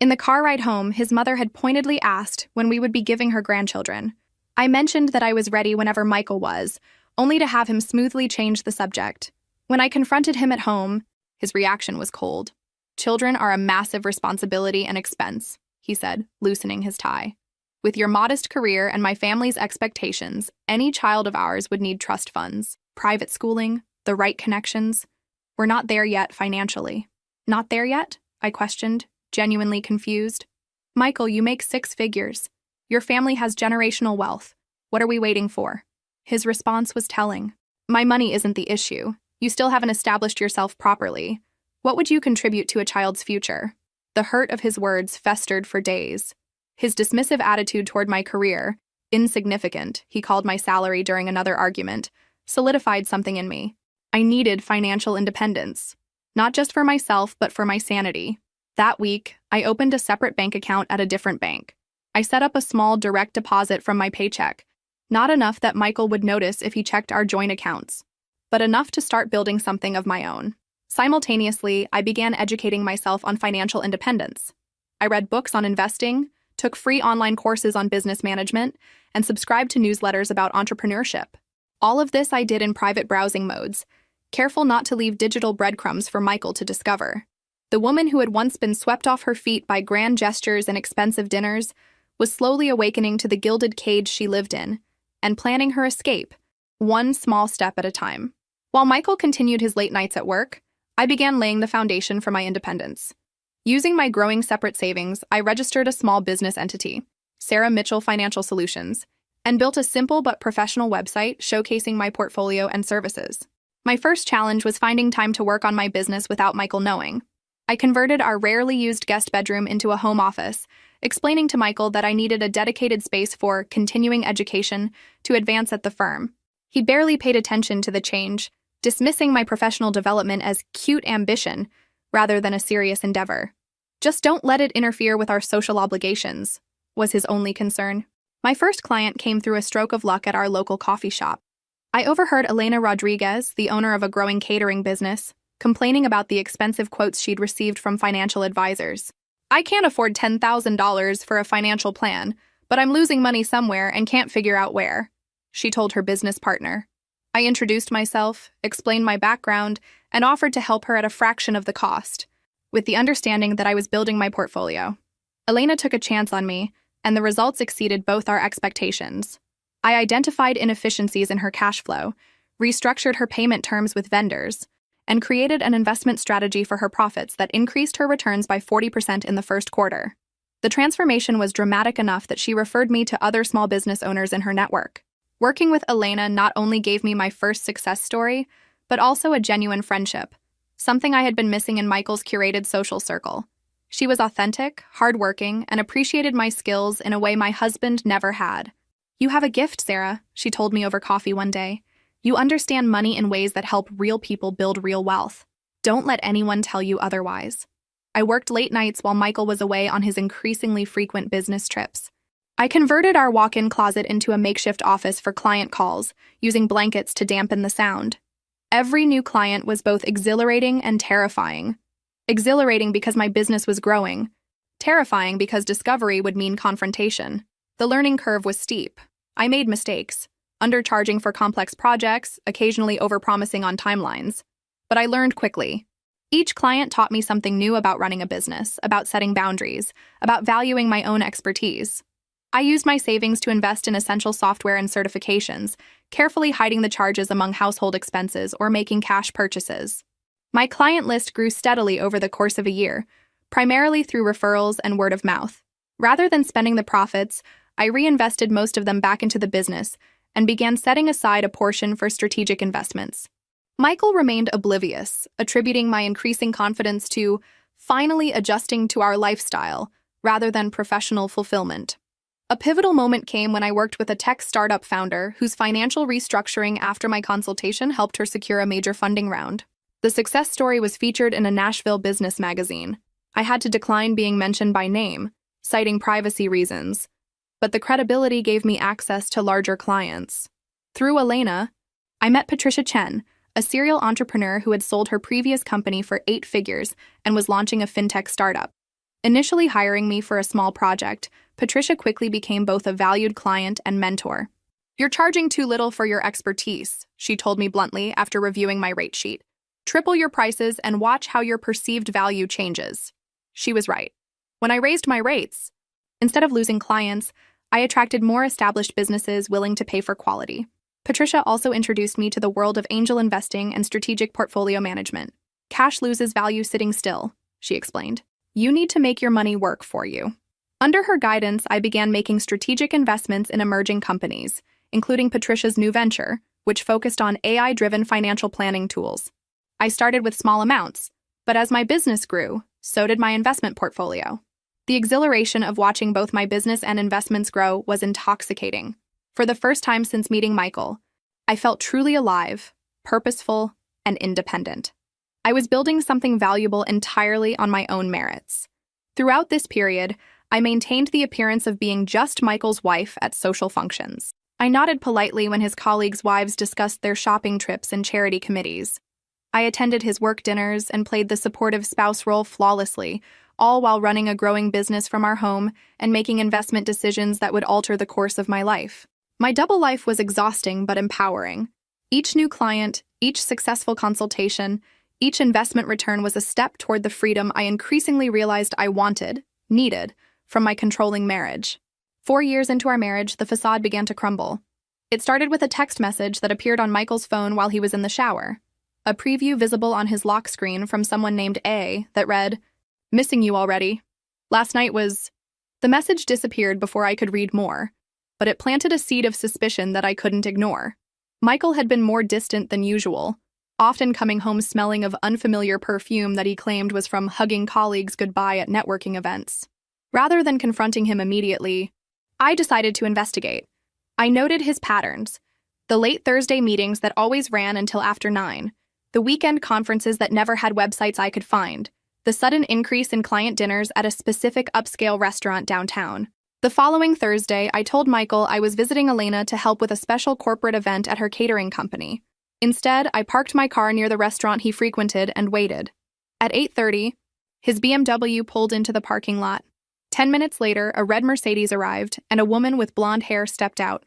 In the car ride home, his mother had pointedly asked when we would be giving her grandchildren. I mentioned that I was ready whenever Michael was, only to have him smoothly change the subject. When I confronted him at home, his reaction was cold. "Children are a massive responsibility and expense," he said, loosening his tie. "With your modest career and my family's expectations, any child of ours would need trust funds, private schooling, the right connections. We're not there yet financially." "Not there yet?" I questioned, genuinely confused. "Michael, you make 6 figures. Your family has generational wealth. What are we waiting for?" His response was telling. "My money isn't the issue. You still haven't established yourself properly. What would you contribute to a child's future?" The hurt of his words festered for days. His dismissive attitude toward my career, insignificant, he called my salary during another argument, solidified something in me. I needed financial independence, not just for myself, but for my sanity. That week, I opened a separate bank account at a different bank. I set up a small direct deposit from my paycheck, not enough that Michael would notice if he checked our joint accounts, but enough to start building something of my own. Simultaneously, I began educating myself on financial independence. I read books on investing, took free online courses on business management, and subscribed to newsletters about entrepreneurship. All of this I did in private browsing modes, careful not to leave digital breadcrumbs for Michael to discover. The woman who had once been swept off her feet by grand gestures and expensive dinners was slowly awakening to the gilded cage she lived in and planning her escape, one small step at a time. While Michael continued his late nights at work, I began laying the foundation for my independence. Using my growing separate savings, I registered a small business entity, Sarah Mitchell Financial Solutions, and built a simple but professional website showcasing my portfolio and services. My first challenge was finding time to work on my business without Michael knowing. I converted our rarely used guest bedroom into a home office, explaining to Michael that I needed a dedicated space for continuing education to advance at the firm. He barely paid attention to the change, dismissing my professional development as cute ambition rather than a serious endeavor. Just don't let it interfere with our social obligations, was his only concern. My first client came through a stroke of luck at our local coffee shop. I overheard Elena Rodriguez, the owner of a growing catering business, complaining about the expensive quotes she'd received from financial advisors. "I can't afford $10,000 for a financial plan, but I'm losing money somewhere and can't figure out where," she told her business partner. I introduced myself, explained my background, and offered to help her at a fraction of the cost, with the understanding that I was building my portfolio. Elena took a chance on me, and the results exceeded both our expectations. I identified inefficiencies in her cash flow, restructured her payment terms with vendors, and created an investment strategy for her profits that increased her returns by 40% in the first quarter. The transformation was dramatic enough that she referred me to other small business owners in her network. Working with Elena not only gave me my first success story, but also a genuine friendship, something I had been missing in Michael's curated social circle. She was authentic, hardworking, and appreciated my skills in a way my husband never had. "You have a gift, Sarah," she told me over coffee one day. "You understand money in ways that help real people build real wealth. Don't let anyone tell you otherwise." I worked late nights while Michael was away on his increasingly frequent business trips. I converted our walk-in closet into a makeshift office for client calls, using blankets to dampen the sound. Every new client was both exhilarating and terrifying. Exhilarating because my business was growing, terrifying because discovery would mean confrontation. The learning curve was steep. I made mistakes, undercharging for complex projects, occasionally overpromising on timelines. But I learned quickly. Each client taught me something new about running a business, about setting boundaries, about valuing my own expertise. I used my savings to invest in essential software and certifications, carefully hiding the charges among household expenses or making cash purchases. My client list grew steadily over the course of a year, primarily through referrals and word of mouth. Rather than spending the profits, I reinvested most of them back into the business and began setting aside a portion for strategic investments. Michael remained oblivious, attributing my increasing confidence to finally adjusting to our lifestyle rather than professional fulfillment. A pivotal moment came when I worked with a tech startup founder whose financial restructuring after my consultation helped her secure a major funding round. The success story was featured in a Nashville business magazine. I had to decline being mentioned by name, citing privacy reasons, but the credibility gave me access to larger clients. Through Elena, I met Patricia Chen, a serial entrepreneur who had sold her previous company for 8 figures and was launching a fintech startup. Initially hiring me for a small project, Patricia quickly became both a valued client and mentor. "You're charging too little for your expertise," she told me bluntly after reviewing my rate sheet. "Triple your prices and watch how your perceived value changes." She was right. When I raised my rates, instead of losing clients, I attracted more established businesses willing to pay for quality. Patricia also introduced me to the world of angel investing and strategic portfolio management. "Cash loses value sitting still," she explained. "You need to make your money work for you." Under her guidance, I began making strategic investments in emerging companies, including Patricia's new venture, which focused on AI-driven financial planning tools. I started with small amounts, but as my business grew, so did my investment portfolio. The exhilaration of watching both my business and investments grow was intoxicating. For the first time since meeting Michael, I felt truly alive, purposeful, and independent. I was building something valuable entirely on my own merits. Throughout this period, I maintained the appearance of being just Michael's wife at social functions. I nodded politely when his colleagues' wives discussed their shopping trips and charity committees. I attended his work dinners and played the supportive spouse role flawlessly, all while running a growing business from our home and making investment decisions that would alter the course of my life. My double life was exhausting but empowering. Each new client, each successful consultation, each investment return was a step toward the freedom I increasingly realized I needed, from my controlling marriage. 4 years into our marriage, the facade began to crumble. It started with a text message that appeared on Michael's phone while he was in the shower. A preview visible on his lock screen from someone named A that read, "Missing you already. Last night was..." The message disappeared before I could read more, but it planted a seed of suspicion that I couldn't ignore. Michael had been more distant than usual, often coming home smelling of unfamiliar perfume that he claimed was from hugging colleagues goodbye at networking events. Rather than confronting him immediately, I decided to investigate. I noted his patterns: the late Thursday meetings that always ran until after 9, the weekend conferences that never had websites I could find, the sudden increase in client dinners at a specific upscale restaurant downtown. The following Thursday, I told Michael I was visiting Elena to help with a special corporate event at her catering company. Instead, I parked my car near the restaurant he frequented and waited. At 8:30, his BMW pulled into the parking lot. 10 minutes later, a red Mercedes arrived, and a woman with blonde hair stepped out.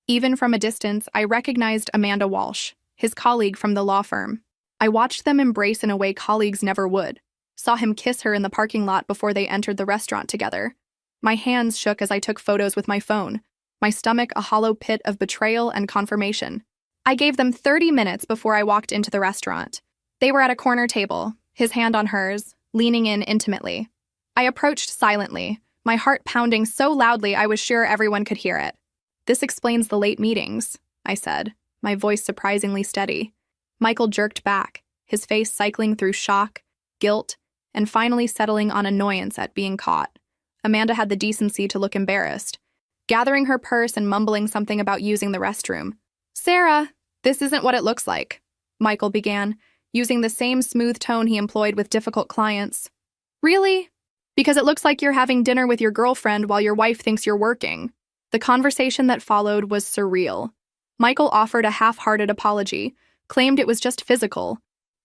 Even from a distance, I recognized Amanda Walsh, his colleague from the law firm. I watched them embrace in a way colleagues never would, saw him kiss her in the parking lot before they entered the restaurant together. My hands shook as I took photos with my phone, my stomach a hollow pit of betrayal and confirmation. I gave them 30 minutes before I walked into the restaurant. They were at a corner table, his hand on hers, leaning in intimately. I approached silently, my heart pounding so loudly I was sure everyone could hear it. "This explains the late meetings," I said, my voice surprisingly steady. Michael jerked back, his face cycling through shock, guilt, and finally settling on annoyance at being caught. Amanda had the decency to look embarrassed, gathering her purse and mumbling something about using the restroom. "Sarah, this isn't what it looks like," Michael began, using the same smooth tone he employed with difficult clients. "Really? Because it looks like you're having dinner with your girlfriend while your wife thinks you're working." The conversation that followed was surreal. Michael offered a half-hearted apology, claimed it was just physical,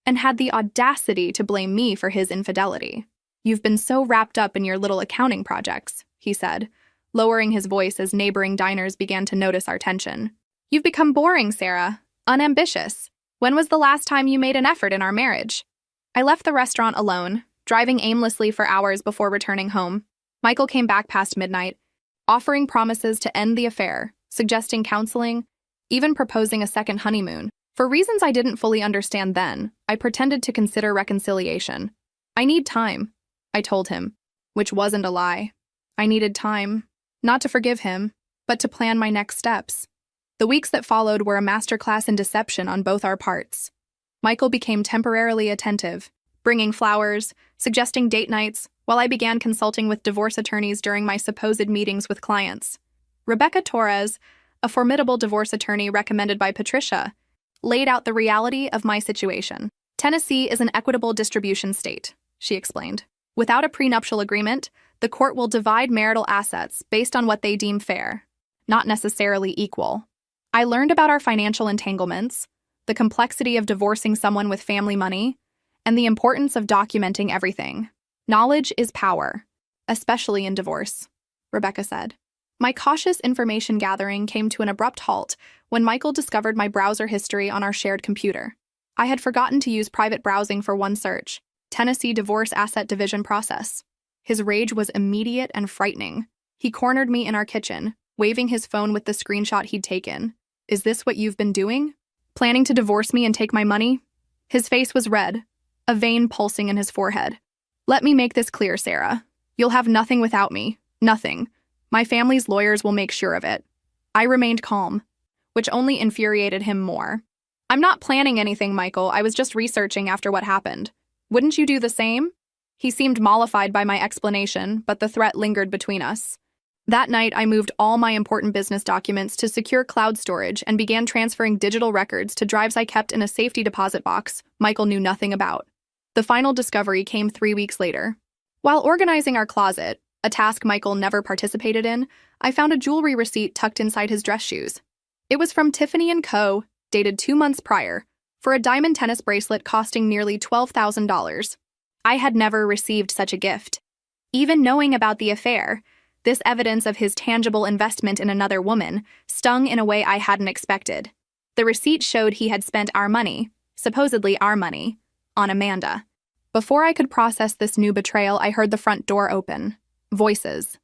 and had the audacity to blame me for his infidelity. "You've been so wrapped up in your little accounting projects," he said, lowering his voice as neighboring diners began to notice our tension. "You've become boring, Sarah, unambitious. When was the last time you made an effort in our marriage?" I left the restaurant alone, driving aimlessly for hours before returning home. Michael came back past midnight, offering promises to end the affair, suggesting counseling, even proposing a second honeymoon. For reasons I didn't fully understand then, I pretended to consider reconciliation. "I need time," I told him, which wasn't a lie. I needed time, not to forgive him, but to plan my next steps. The weeks that followed were a masterclass in deception on both our parts. Michael became temporarily attentive, bringing flowers, suggesting date nights, while I began consulting with divorce attorneys during my supposed meetings with clients. Rebecca Torres, a formidable divorce attorney recommended by Patricia, laid out the reality of my situation. "Tennessee is an equitable distribution state," she explained. "Without a prenuptial agreement, the court will divide marital assets based on what they deem fair, not necessarily equal." I learned about our financial entanglements, the complexity of divorcing someone with family money, and the importance of documenting everything. "Knowledge is power, especially in divorce," Rebecca said. My cautious information gathering came to an abrupt halt when Michael discovered my browser history on our shared computer. I had forgotten to use private browsing for one search: Tennessee Divorce Asset Division Process. His rage was immediate and frightening. He cornered me in our kitchen, waving his phone with the screenshot he'd taken. "Is this what you've been doing? Planning to divorce me and take my money?" His face was red, a vein pulsing in his forehead. "Let me make this clear, Sarah. You'll have nothing without me. Nothing. My family's lawyers will make sure of it." I remained calm, which only infuriated him more. "I'm not planning anything, Michael. I was just researching after what happened. Wouldn't you do the same?" He seemed mollified by my explanation, but the threat lingered between us. That night, I moved all my important business documents to secure cloud storage and began transferring digital records to drives I kept in a safety deposit box Michael knew nothing about. The final discovery came 3 weeks later. While organizing our closet, a task Michael never participated in, I found a jewelry receipt tucked inside his dress shoes. It was from Tiffany & Co., dated 2 months prior, for a diamond tennis bracelet costing nearly $12,000. I had never received such a gift. Even knowing about the affair, this evidence of his tangible investment in another woman stung in a way I hadn't expected. The receipt showed he had spent our money, supposedly our money, on Amanda. Before I could process this new betrayal, I heard the front door open. Voices.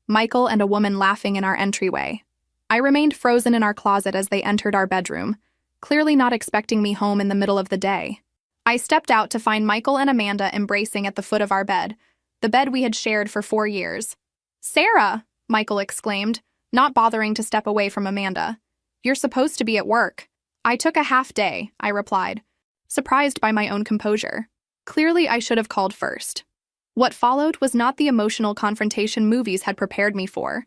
Michael and a woman laughing in our entryway. I remained frozen in our closet as they entered our bedroom, clearly not expecting me home in the middle of the day. I stepped out to find Michael and Amanda embracing at the foot of our bed, the bed we had shared for 4 years. "Sarah!" Michael exclaimed, not bothering to step away from Amanda. "You're supposed to be at work." "I took a half day," I replied, surprised by my own composure. Clearly, I should have called first. What followed was not the emotional confrontation movies had prepared me for.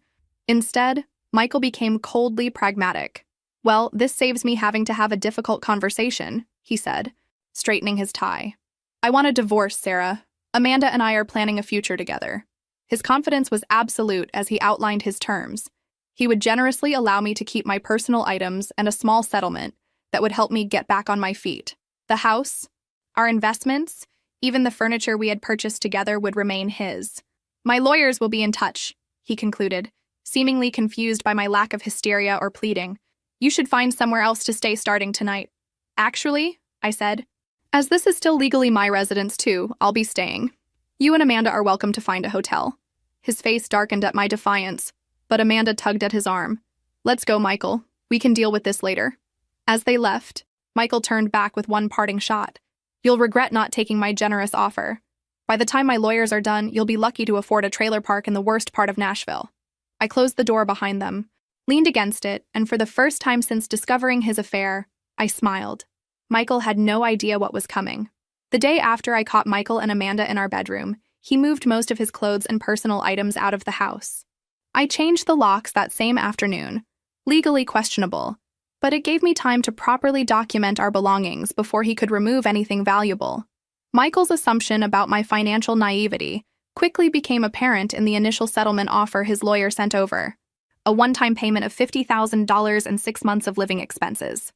Instead, Michael became coldly pragmatic. "Well, this saves me having to have a difficult conversation," he said, straightening his tie. "I want a divorce, Sarah. Amanda and I are planning a future together." His confidence was absolute as he outlined his terms. He would generously allow me to keep my personal items and a small settlement that would help me get back on my feet. The house, our investments, even the furniture we had purchased together would remain his. "My lawyers will be in touch," he concluded, seemingly confused by my lack of hysteria or pleading. "You should find somewhere else to stay starting tonight." "Actually," I said, "as this is still legally my residence too, I'll be staying. You and Amanda are welcome to find a hotel." His face darkened at my defiance, but Amanda tugged at his arm. "Let's go, Michael. We can deal with this later." As they left, Michael turned back with one parting shot. "You'll regret not taking my generous offer. By the time my lawyers are done, you'll be lucky to afford a trailer park in the worst part of Nashville." I closed the door behind them, leaned against it, and for the first time since discovering his affair, I smiled. Michael had no idea what was coming. The day after I caught Michael and Amanda in our bedroom, he moved most of his clothes and personal items out of the house. I changed the locks that same afternoon, legally questionable, but it gave me time to properly document our belongings before he could remove anything valuable. Michael's assumption about my financial naivety quickly became apparent in the initial settlement offer his lawyer sent over, a one-time payment of $50,000 and 6 months of living expenses.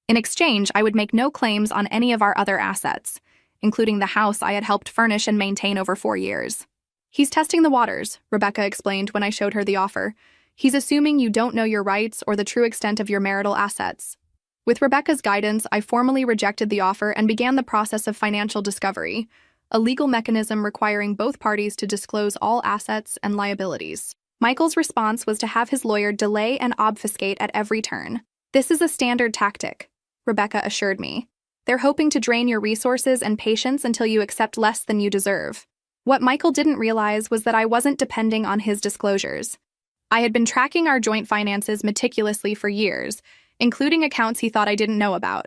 In exchange, I would make no claims on any of our other assets, including the house I had helped furnish and maintain over 4 years. "He's testing the waters," Rebecca explained when I showed her the offer. "He's assuming you don't know your rights or the true extent of your marital assets." With Rebecca's guidance, I formally rejected the offer and began the process of financial discovery, a legal mechanism requiring both parties to disclose all assets and liabilities. Michael's response was to have his lawyer delay and obfuscate at every turn. "This is a standard tactic," Rebecca assured me. "They're hoping to drain your resources and patience until you accept less than you deserve." What Michael didn't realize was that I wasn't depending on his disclosures. I had been tracking our joint finances meticulously for years, including accounts he thought I didn't know about.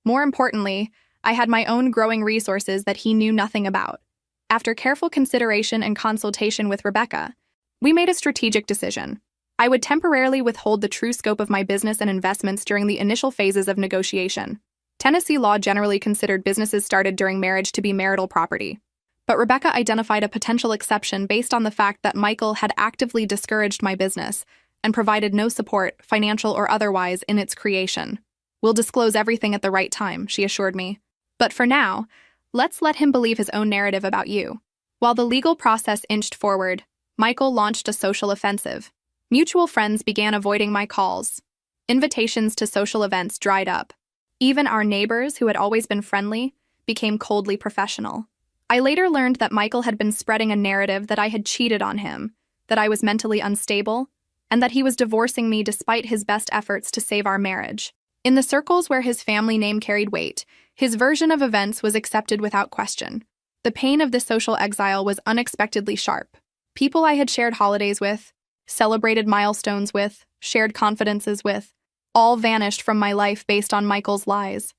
More importantly, I had my own growing resources that he knew nothing about. After careful consideration and consultation with Rebecca, we made a strategic decision. I would temporarily withhold the true scope of my business and investments during the initial phases of negotiation. Tennessee law generally considered businesses started during marriage to be marital property. But Rebecca identified a potential exception based on the fact that Michael had actively discouraged my business and provided no support, financial or otherwise, in its creation. "We'll disclose everything at the right time," she assured me. "But for now, let's let him believe his own narrative about you." While the legal process inched forward, Michael launched a social offensive. Mutual friends began avoiding my calls. Invitations to social events dried up. Even our neighbors, who had always been friendly, became coldly professional. I later learned that Michael had been spreading a narrative that I had cheated on him, that I was mentally unstable, and that he was divorcing me despite his best efforts to save our marriage. In the circles where his family name carried weight, his version of events was accepted without question. The pain of this social exile was unexpectedly sharp. People I had shared holidays with, celebrated milestones with, shared confidences with, all vanished from my life based on Michael's lies.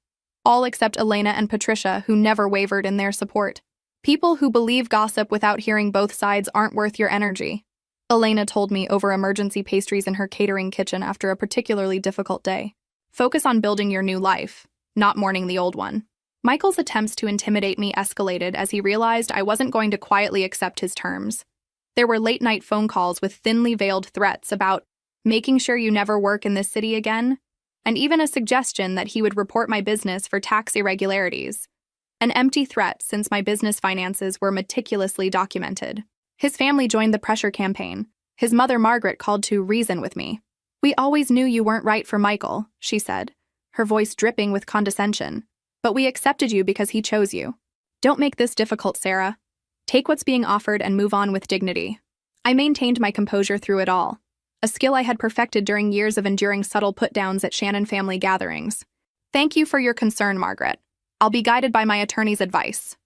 All except Elena and Patricia, who never wavered in their support. "People who believe gossip without hearing both sides aren't worth your energy," Elena told me over emergency pastries in her catering kitchen after a particularly difficult day. "Focus on building your new life, not mourning the old one." Michael's attempts to intimidate me escalated as he realized I wasn't going to quietly accept his terms. There were late-night phone calls with thinly veiled threats about making sure you never work in this city again, and even a suggestion that he would report my business for tax irregularities. An empty threat since my business finances were meticulously documented. His family joined the pressure campaign. His mother, Margaret, called to reason with me. "We always knew you weren't right for Michael," she said, her voice dripping with condescension. "But we accepted you because he chose you. Don't make this difficult, Sarah. Take what's being offered and move on with dignity." I maintained my composure through it all, a skill I had perfected during years of enduring subtle put-downs at Shannon family gatherings. "Thank you for your concern, Margaret. I'll be guided by my attorney's advice."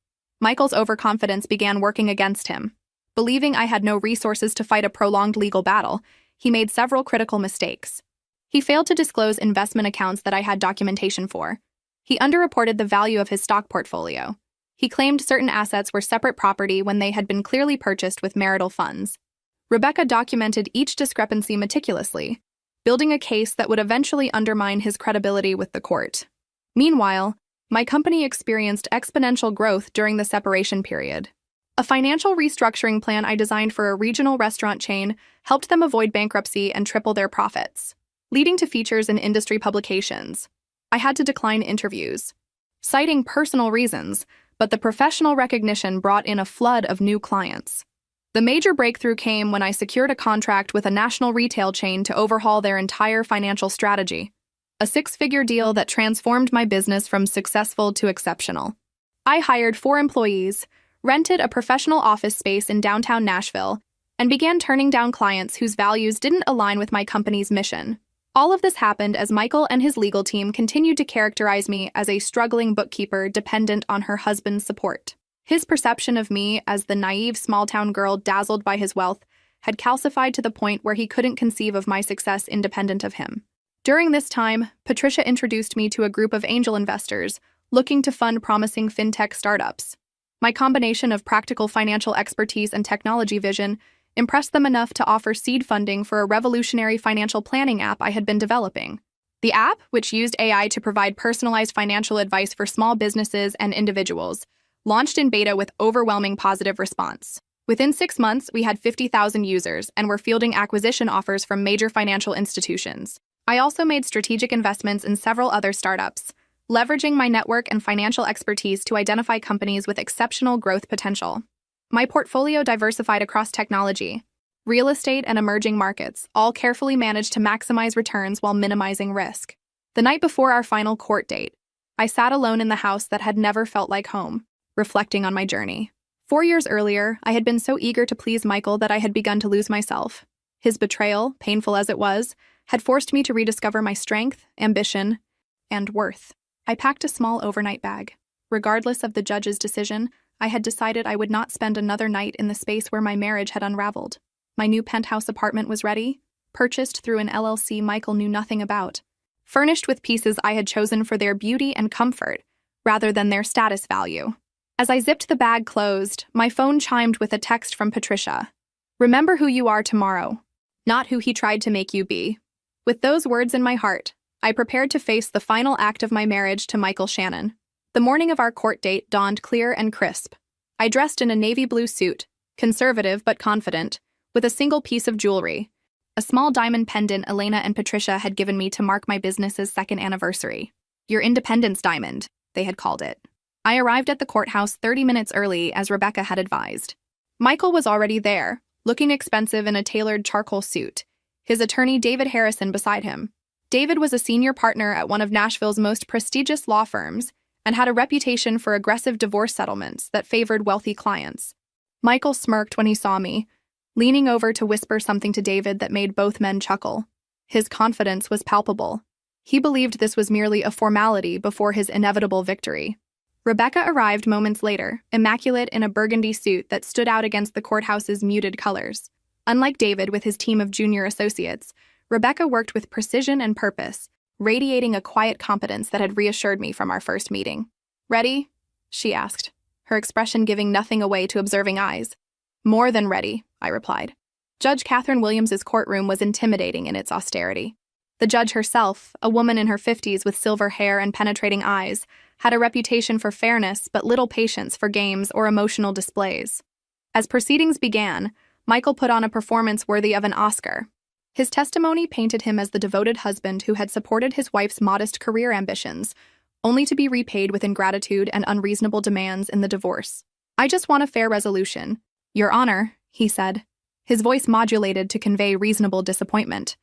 Michael's overconfidence began working against him. Believing I had no resources to fight a prolonged legal battle, he made several critical mistakes. He failed to disclose investment accounts that I had documentation for. He underreported the value of his stock portfolio. He claimed certain assets were separate property when they had been clearly purchased with marital funds. Rebecca documented each discrepancy meticulously, building a case that would eventually undermine his credibility with the court. Meanwhile, my company experienced exponential growth during the separation period. A financial restructuring plan I designed for a regional restaurant chain helped them avoid bankruptcy and triple their profits, leading to features in industry publications. I had to decline interviews, citing personal reasons, but the professional recognition brought in a flood of new clients. The major breakthrough came when I secured a contract with a national retail chain to overhaul their entire financial strategy, a six-figure deal that transformed my business from successful to exceptional. I hired 4 employees, rented a professional office space in downtown Nashville, and began turning down clients whose values didn't align with my company's mission. All of this happened as Michael and his legal team continued to characterize me as a struggling bookkeeper dependent on her husband's support. His perception of me as the naive small-town girl dazzled by his wealth had calcified to the point where he couldn't conceive of my success independent of him. During this time, Patricia introduced me to a group of angel investors looking to fund promising fintech startups. My combination of practical financial expertise and technology vision impressed them enough to offer seed funding for a revolutionary financial planning app I had been developing. The app, which used AI to provide personalized financial advice for small businesses and individuals, launched in beta with overwhelming positive response. Within 6 months, we had 50,000 users and were fielding acquisition offers from major financial institutions. I also made strategic investments in several other startups, leveraging my network and financial expertise to identify companies with exceptional growth potential. My portfolio diversified across technology, real estate, and emerging markets, all carefully managed to maximize returns while minimizing risk. The night before our final court date, I sat alone in the house that had never felt like home, reflecting on my journey. 4 years earlier, I had been so eager to please Michael that I had begun to lose myself. His betrayal, painful as it was, had forced me to rediscover my strength, ambition, and worth. I packed a small overnight bag. Regardless of the judge's decision, I had decided I would not spend another night in the space where my marriage had unraveled. My new penthouse apartment was ready, purchased through an LLC Michael knew nothing about, furnished with pieces I had chosen for their beauty and comfort, rather than their status value. As I zipped the bag closed, my phone chimed with a text from Patricia. "Remember who you are tomorrow, not who he tried to make you be." With those words in my heart, I prepared to face the final act of my marriage to Michael Shannon. The morning of our court date dawned clear and crisp. I dressed in a navy blue suit, conservative but confident, with a single piece of jewelry, a small diamond pendant Elena and Patricia had given me to mark my business's 2nd anniversary. "Your Independence Diamond," they had called it. I arrived at the courthouse 30 minutes early, as Rebecca had advised. Michael was already there, looking expensive in a tailored charcoal suit, his attorney David Harrison beside him. David was a senior partner at one of Nashville's most prestigious law firms and had a reputation for aggressive divorce settlements that favored wealthy clients. Michael smirked when he saw me, leaning over to whisper something to David that made both men chuckle. His confidence was palpable. He believed this was merely a formality before his inevitable victory. Rebecca arrived moments later, immaculate in a burgundy suit that stood out against the courthouse's muted colors. Unlike David with his team of junior associates, Rebecca worked with precision and purpose, radiating a quiet competence that had reassured me from our first meeting. "Ready?" she asked, her expression giving nothing away to observing eyes. "More than ready," I replied. Judge Catherine Williams's courtroom was intimidating in its austerity. The judge herself, a woman in her 50s with silver hair and penetrating eyes, had a reputation for fairness but little patience for games or emotional displays. As proceedings began, Michael put on a performance worthy of an Oscar. His testimony painted him as the devoted husband who had supported his wife's modest career ambitions, only to be repaid with ingratitude and unreasonable demands in the divorce. "I just want a fair resolution, Your Honor," he said, his voice modulated to convey reasonable disappointment.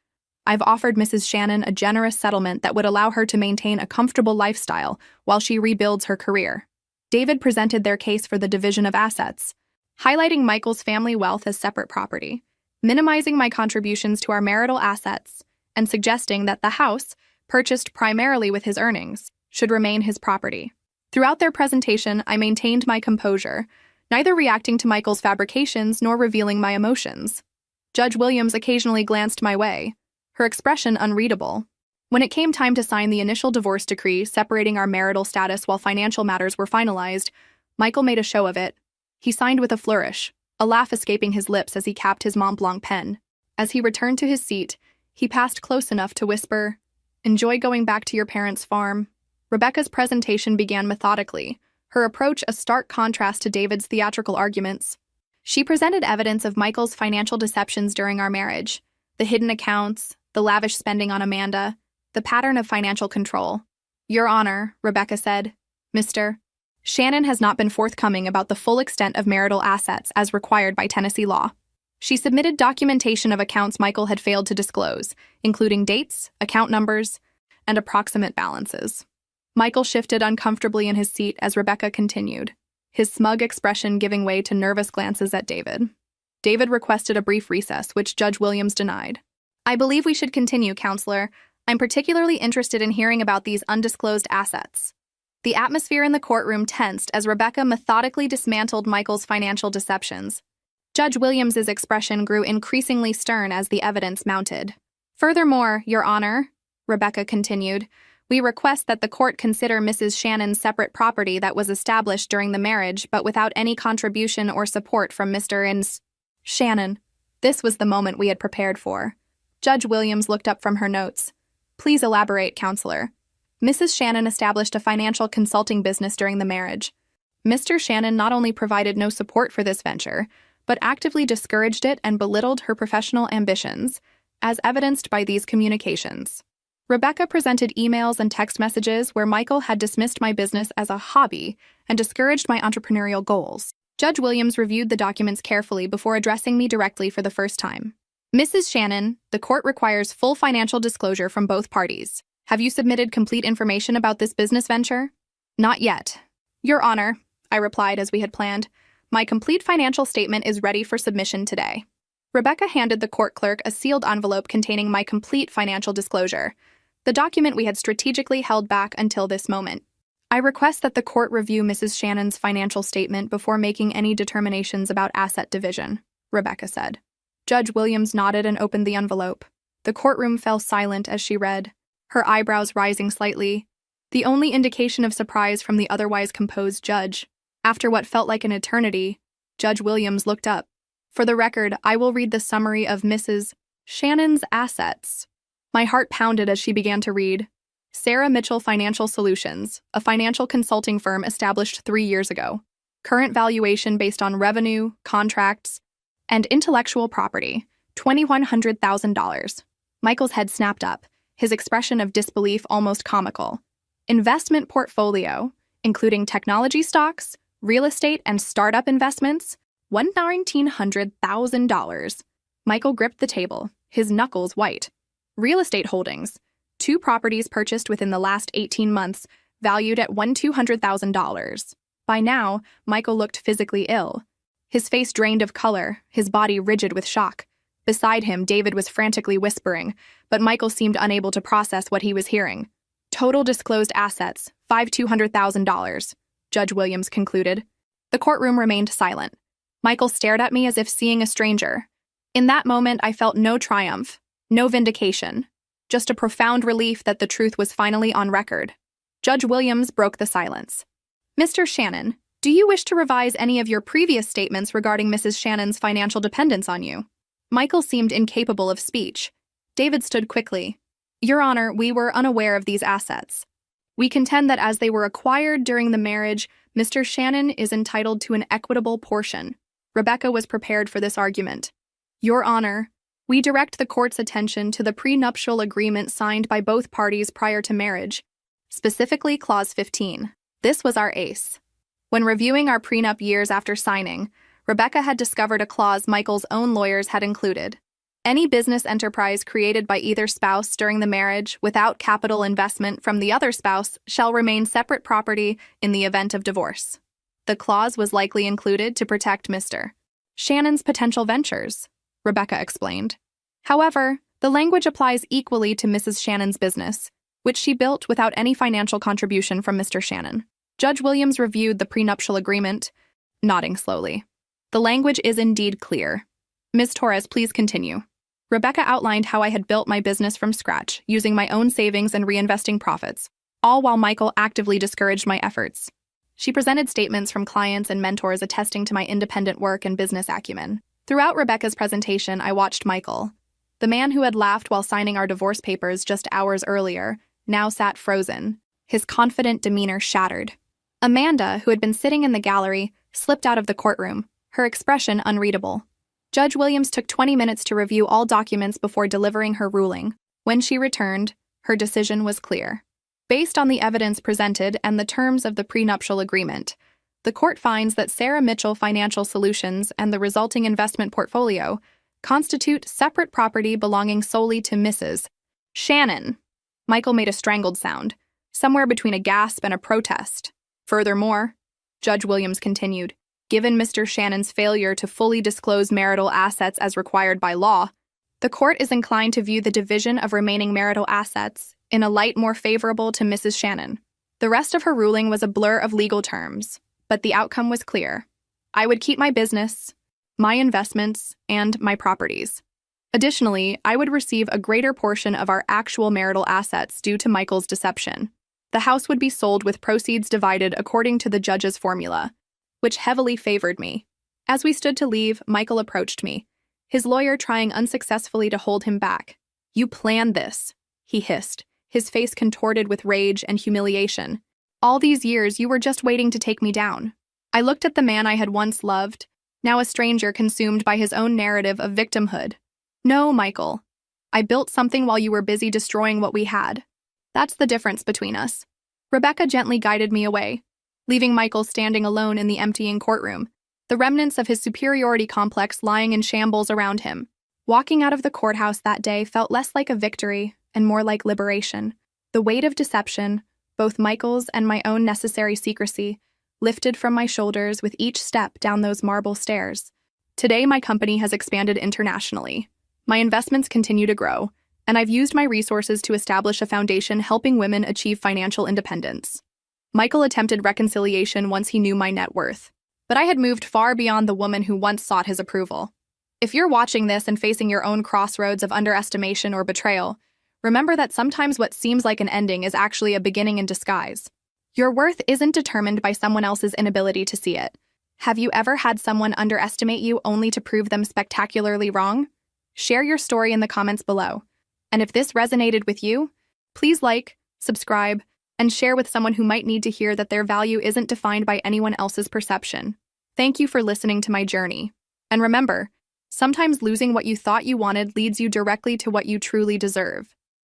"I've offered Mrs. Shannon a generous settlement that would allow her to maintain a comfortable lifestyle while she rebuilds her career." David presented their case for the division of assets, highlighting Michael's family wealth as separate property, minimizing my contributions to our marital assets, and suggesting that the house, purchased primarily with his earnings, should remain his property. Throughout their presentation, I maintained my composure, neither reacting to Michael's fabrications nor revealing my emotions. Judge Williams occasionally glanced my way, her expression unreadable. When it came time to sign the initial divorce decree separating our marital status while financial matters were finalized, Michael made a show of it. He signed with a flourish, a laugh escaping his lips as he capped his Mont Blanc pen. As he returned to his seat, he passed close enough to whisper, "Enjoy going back to your parents' farm." Rebecca's presentation began methodically, her approach a stark contrast to David's theatrical arguments. She presented evidence of Michael's financial deceptions during our marriage, the hidden accounts, the lavish spending on Amanda, the pattern of financial control. "Your Honor," Rebecca said, "Mr. Shannon has not been forthcoming about the full extent of marital assets as required by Tennessee law." She submitted documentation of accounts Michael had failed to disclose, including dates, account numbers, and approximate balances. Michael shifted uncomfortably in his seat as Rebecca continued, his smug expression giving way to nervous glances at David. David requested a brief recess, which Judge Williams denied. "I believe we should continue, Counselor. I'm particularly interested in hearing about these undisclosed assets." The atmosphere in the courtroom tensed as Rebecca methodically dismantled Michael's financial deceptions. Judge Williams's expression grew increasingly stern as the evidence mounted. "Furthermore, Your Honor," Rebecca continued, "we request that the court consider Mrs. Shannon's separate property that was established during the marriage but without any contribution or support from Mr. and Shannon." This was the moment we had prepared for. Judge Williams looked up from her notes. "Please elaborate, Counselor." "Mrs. Shannon established a financial consulting business during the marriage. Mr. Shannon not only provided no support for this venture, but actively discouraged it and belittled her professional ambitions, as evidenced by these communications." Rebecca presented emails and text messages where Michael had dismissed my business as a hobby and discouraged my entrepreneurial goals. Judge Williams reviewed the documents carefully before addressing me directly for the first time. "Mrs. Shannon, the court requires full financial disclosure from both parties. Have you submitted complete information about this business venture?" "Not yet." "Your Honor," I replied as we had planned, "my complete financial statement is ready for submission today." Rebecca handed the court clerk a sealed envelope containing my complete financial disclosure, the document we had strategically held back until this moment. "I request that the court review Mrs. Shannon's financial statement before making any determinations about asset division," Rebecca said. Judge Williams nodded and opened the envelope. The courtroom fell silent as she read, her eyebrows rising slightly, the only indication of surprise from the otherwise composed judge. After what felt like an eternity, Judge Williams looked up. "For the record, I will read the summary of Mrs. Shannon's assets." My heart pounded as she began to read. "Sarah Mitchell Financial Solutions, a financial consulting firm established 3 years ago. Current valuation based on revenue, contracts, and intellectual property, $2,100,000. Michael's head snapped up, his expression of disbelief almost comical. "Investment portfolio, including technology stocks, real estate, and startup investments, $1,900,000. Michael gripped the table, his knuckles white. "Real estate holdings, 2 properties purchased within the last 18 months, valued at $1,200,000. By now, Michael looked physically ill. His face drained of color, his body rigid with shock. Beside him, David was frantically whispering, but Michael seemed unable to process what he was hearing. "Total disclosed assets, $200,000, Judge Williams concluded. The courtroom remained silent. Michael stared at me as if seeing a stranger. In that moment, I felt no triumph, no vindication, just a profound relief that the truth was finally on record. Judge Williams broke the silence. "Mr. Shannon, do you wish to revise any of your previous statements regarding Mrs. Shannon's financial dependence on you?" Michael seemed incapable of speech. David stood quickly. "Your Honor, we were unaware of these assets. We contend that as they were acquired during the marriage, Mr. Shannon is entitled to an equitable portion." Rebecca was prepared for this argument. "Your Honor, We direct the court's attention to the prenuptial agreement signed by both parties prior to marriage, specifically Clause 15. This was our ace. When reviewing our prenup years after signing, Rebecca had discovered a clause Michael's own lawyers had included. Any business enterprise created by either spouse during the marriage without capital investment from the other spouse shall remain separate property in the event of divorce. The clause was likely included to protect Mr. Shannon's potential ventures, Rebecca explained. However, the language applies equally to Mrs. Shannon's business, which she built without any financial contribution from Mr. Shannon. Judge Williams reviewed the prenuptial agreement, nodding slowly. The language is indeed clear. Ms. Torres, please continue. Rebecca outlined how I had built my business from scratch, using my own savings and reinvesting profits, all while Michael actively discouraged my efforts. She presented statements from clients and mentors attesting to my independent work and business acumen. Throughout Rebecca's presentation, I watched Michael. The man who had laughed while signing our divorce papers just hours earlier now sat frozen, his confident demeanor shattered. Amanda, who had been sitting in the gallery, slipped out of the courtroom, her expression unreadable. Judge Williams took 20 minutes to review all documents before delivering her ruling. When she returned, her decision was clear. Based on the evidence presented and the terms of the prenuptial agreement, the court finds that Sarah Mitchell Financial Solutions and the resulting investment portfolio constitute separate property belonging solely to Mrs. Shannon. Michael made a strangled sound, somewhere between a gasp and a protest. Furthermore, Judge Williams continued, given Mr. Shannon's failure to fully disclose marital assets as required by law, the court is inclined to view the division of remaining marital assets in a light more favorable to Mrs. Shannon. The rest of her ruling was a blur of legal terms, but the outcome was clear. I would keep my business, my investments, and my properties. Additionally, I would receive a greater portion of our actual marital assets due to Michael's deception. The house would be sold with proceeds divided according to the judge's formula, which heavily favored me. As we stood to leave, Michael approached me, his lawyer trying unsuccessfully to hold him back. "You planned this," he hissed, his face contorted with rage and humiliation. "All these years you were just waiting to take me down." I looked at the man I had once loved, now a stranger consumed by his own narrative of victimhood. "No, Michael. I built something while you were busy destroying what we had. That's the difference between us." Rebecca gently guided me away, leaving Michael standing alone in the emptying courtroom, the remnants of his superiority complex lying in shambles around him. Walking out of the courthouse that day felt less like a victory and more like liberation. The weight of deception, both Michael's and my own necessary secrecy, lifted from my shoulders with each step down those marble stairs. Today, my company has expanded internationally. My investments continue to grow, and I've used my resources to establish a foundation helping women achieve financial independence. Michael attempted reconciliation once he knew my net worth, but I had moved far beyond the woman who once sought his approval. If you're watching this and facing your own crossroads of underestimation or betrayal, remember that sometimes what seems like an ending is actually a beginning in disguise. Your worth isn't determined by someone else's inability to see it. Have you ever had someone underestimate you only to prove them spectacularly wrong? Share your story in the comments below. And if this resonated with you, please like, subscribe, and share with someone who might need to hear that their value isn't defined by anyone else's perception. Thank you for listening to my journey. And remember, sometimes losing what you thought you wanted leads you directly to what you truly deserve.